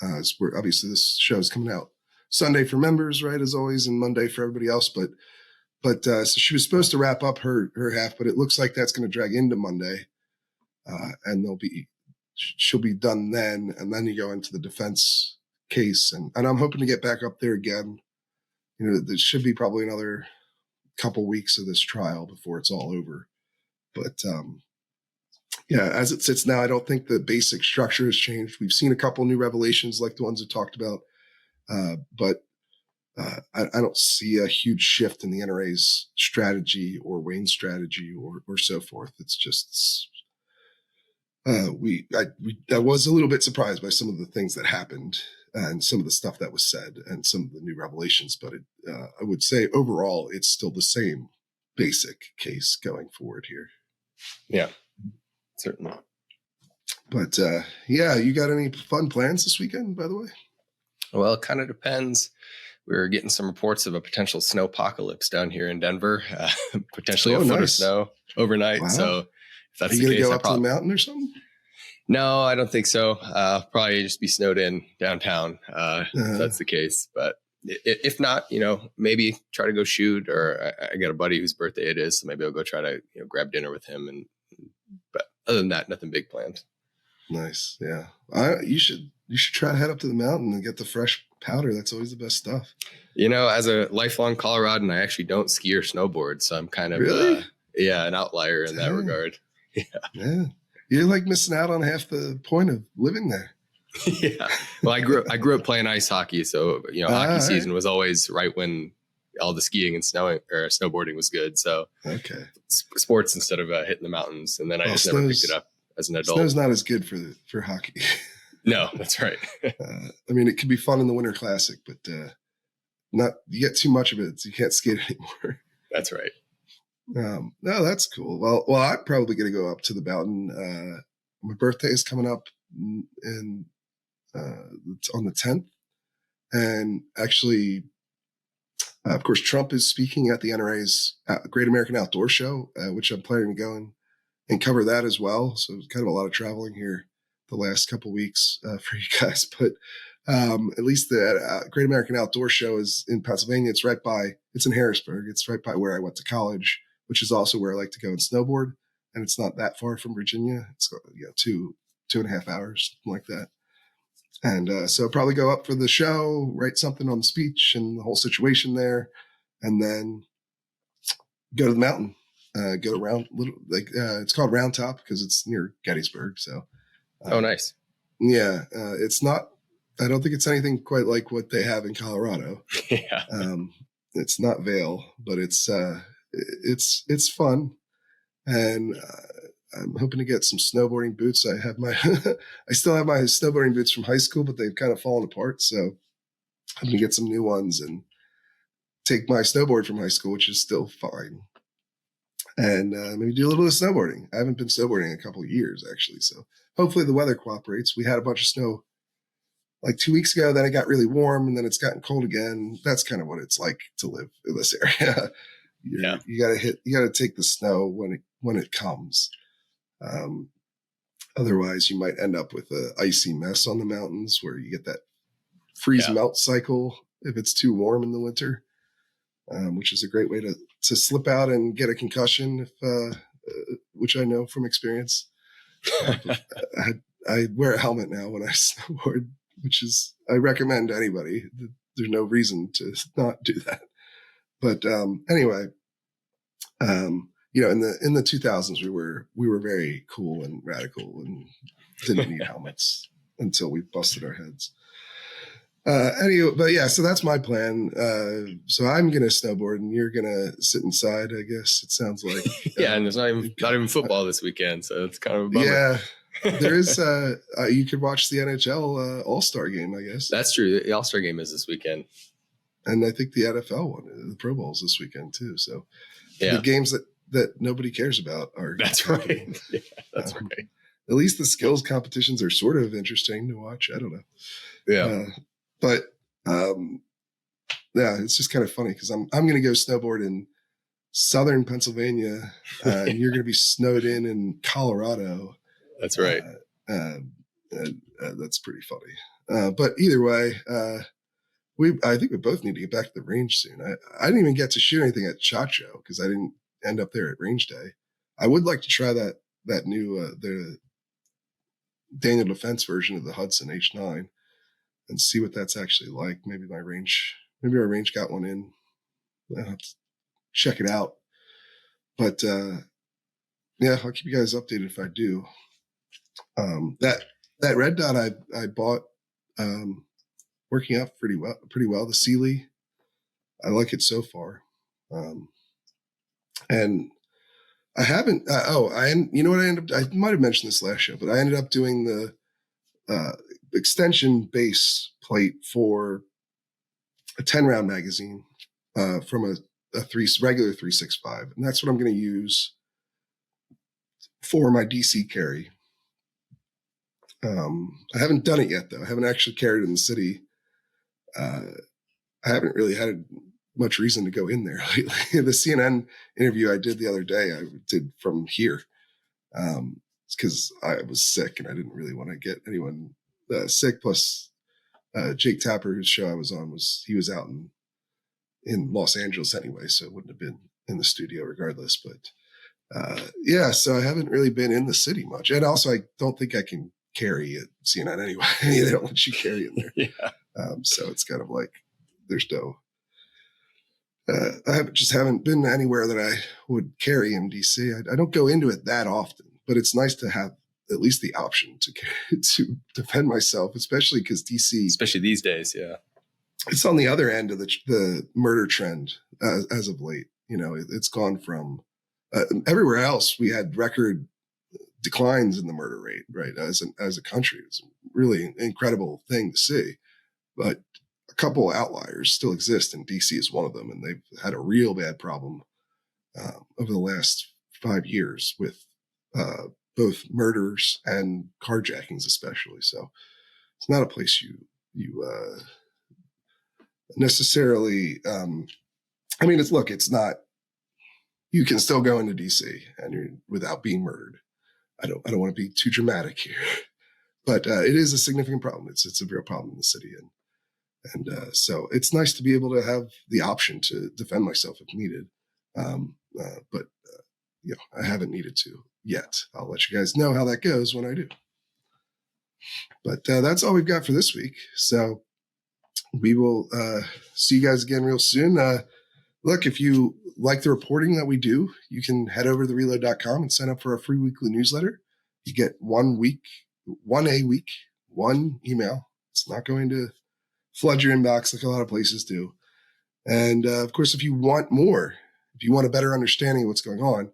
Obviously this show is coming out Sunday for members, right, as always, and Monday for everybody else. But so she was supposed to wrap up her half, but it looks like that's going to drag into Monday, and she'll be done then, and then you go into the defense case, and I'm hoping to get back up there again. There should be probably another couple weeks of this trial before it's all over. But as it sits now, I don't think the basic structure has changed. We've seen a couple new revelations like the ones we talked about, but I don't see a huge shift in the NRA's strategy or Wayne's strategy or so forth. It's just I was a little bit surprised by some of the things that happened and some of the stuff that was said and some of the new revelations. But I would say overall, it's still the same basic case going forward here. Yeah, certainly. But you got any fun plans this weekend, by the way? Well, it kind of depends. We're getting some reports of a potential snow apocalypse down here in Denver, potentially a foot of snow overnight. Wow. So if that's Are you the going to case, go up to the mountain or something? No, I don't think so. Probably just be snowed in downtown if that's the case. But if not, maybe try to go shoot. Or I got a buddy whose birthday it is, so maybe I'll go try to grab dinner with him. But other than that, nothing big planned. Nice, yeah. You should try to head up to the mountain and get the fresh powder. That's always the best stuff. As a lifelong Coloradan, I actually don't ski or snowboard, so I'm kind of really? an outlier in that regard. Yeah. You're like missing out on half the point of living there. Yeah. Well, I grew up playing ice hockey, so hockey season was always right when all the skiing and snowboarding was good. So okay, sports instead of hitting the mountains, and then I just never picked it up as an adult. Snow's not as good for hockey. No, that's right. I mean, it can be fun in the Winter Classic, but you get too much of it, so you can't skate anymore. That's right. No, that's cool. Well, I'm probably going to go up to the mountain. My birthday is coming up, and it's on the 10th. And actually, of course, Trump is speaking at the NRA's Great American Outdoor Show, which I'm planning to go and cover that as well. So it's kind of a lot of traveling here the last couple of weeks for you guys. But at least the Great American Outdoor Show is in Pennsylvania. It's in Harrisburg. It's right by where I went to college, which is also where I like to go and snowboard. And it's not that far from Virginia. It's 2.5 hours, something like that. And so I'll probably go up for the show, write something on the speech and the whole situation there, and then go to the mountain, go around it's called Round Top because it's near Gettysburg. So, oh, nice. Yeah. It's not, I don't think it's anything quite like what they have in Colorado. Yeah. It's not Vail, but it's fun. And, I'm hoping to get some snowboarding boots. I still have my snowboarding boots from high school, but they've kind of fallen apart. So I'm going to get some new ones and take my snowboard from high school, which is still fine. And maybe do a little bit of snowboarding. I haven't been snowboarding in a couple of years, actually. So hopefully the weather cooperates. We had a bunch of snow like 2 weeks ago. Then it got really warm and then it's gotten cold again. That's kind of what it's like to live in this area. You got to take the snow when it comes. Otherwise you might end up with an icy mess on the mountains where you get that freeze melt cycle if it's too warm in the winter, which is a great way to slip out and get a concussion, which I know from experience. I wear a helmet now when I snowboard, which is, I recommend to anybody. There's no reason to not do that. But anyway, in the 2000s, we were very cool and radical and didn't need helmets until we busted our heads. Anyway, but yeah, so that's my plan. So I'm going to snowboard and you're going to sit inside, I guess it sounds like. Yeah. And there's not even football this weekend. So it's kind of a bummer. Yeah. There is, you could watch the NHL All-Star game, I guess. That's true. The All-Star game is this weekend. And I think the NFL one, the Pro Bowl is this weekend too. So yeah. The games that nobody cares about are. That's right. Yeah, that's right. At least the skills competitions are sort of interesting to watch. I don't know. Yeah. But it's just kind of funny because I'm going to go snowboard in southern Pennsylvania and you're going to be snowed in Colorado. That's right. That's pretty funny. But either way, I think we both need to get back to the range soon. I didn't even get to shoot anything at SHOT Show because I didn't end up there at range day. I would like to try that new the Daniel Defense version of the Hudson H9 and see what that's actually like. Maybe our range got one in. I'll have to check it out. But I'll keep you guys updated if I do. That red dot I bought working out pretty well. The Sealy, I like it so far. And I haven't. You know what I ended up? I might have mentioned this last show, but I ended up doing the extension base plate for a 10-round magazine from a regular 365, and that's what I'm going to use for my DC carry. I haven't done it yet, though. I haven't actually carried in the city. I haven't really had much reason to go in there lately. The CNN interview I did the other day, I did from here. It's because I was sick and I didn't really want to get anyone sick. Plus, Jake Tapper, whose show I was on, he was out in Los Angeles anyway, so it wouldn't have been in the studio regardless. But so I haven't really been in the city much. And also, I don't think I can carry at CNN anyway. They don't let you carry in there. Yeah. So it's kind of like there's no. I haven't been anywhere that I would carry in DC. I don't go into it that often, but it's nice to have at least the option to defend myself, especially because DC, especially these days. Yeah. It's on the other end of the murder trend as of late. It's gone from everywhere else. We had record declines in the murder rate, right? As a country, it's a really incredible thing to see. But a couple outliers still exist, and DC is one of them. And they've had a real bad problem over the last 5 years with both murders and carjackings, especially. So it's not a place you necessarily. It's not. You can still go into DC and without being murdered. I don't want to be too dramatic here, but it is a significant problem. It's a real problem in the city, and so it's nice to be able to have the option to defend myself if needed. But I haven't needed to yet. I'll let you guys know how that goes when I do. But that's all we've got for this week. So we will see you guys again real soon. Look, if you like the reporting that we do, you can head over to thereload.com and sign up for our free weekly newsletter. You get 1 week, 1 a week, 1 email. It's not going to flood your inbox like a lot of places do. And of course, if you want more, if you want a better understanding of what's going on,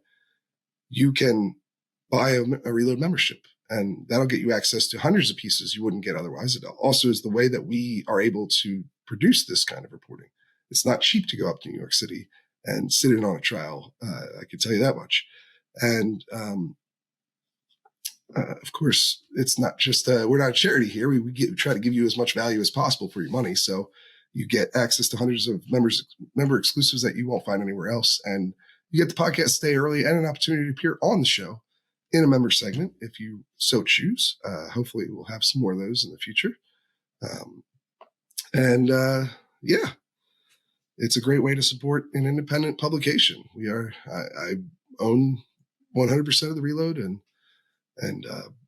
you can buy a Reload membership, and that'll get you access to hundreds of pieces you wouldn't get otherwise. It also is the way that we are able to produce this kind of reporting. It's not cheap to go up to New York City and sit in on a trial. I can tell you that much. And of course, it's not just we're not a charity here. We try to give you as much value as possible for your money. So you get access to hundreds of member exclusives that you won't find anywhere else. And you get the podcast stay early and an opportunity to appear on the show in a member segment if you so choose. Hopefully we'll have some more of those in the future. Yeah, it's a great way to support an independent publication. I own 100% of the Reload, and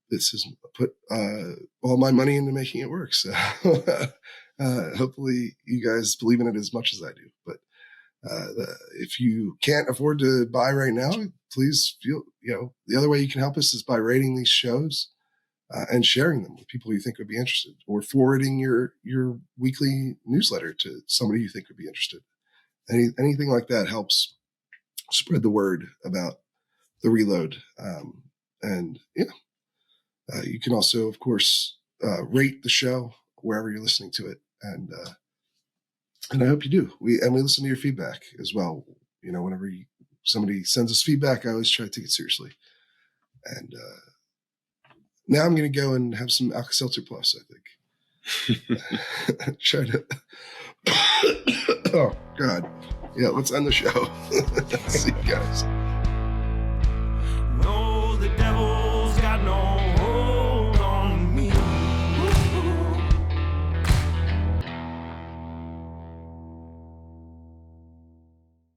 this is put all my money into making it work. So hopefully you guys believe in it as much as I do. But if you can't afford to buy right now, please the other way you can help us is by rating these shows and sharing them with people you think would be interested, or forwarding your weekly newsletter to somebody you think would be interested. Anything like that helps spread the word about the Reload. You can also, of course, rate the show wherever you're listening to it. And I hope you do. We listen to your feedback as well. Whenever somebody sends us feedback, I always try to take it seriously. And now I'm going to go and have some Alka-Seltzer Plus, I think. Try to. Oh, God. Yeah, let's end the show. See you guys. No, the devil's got no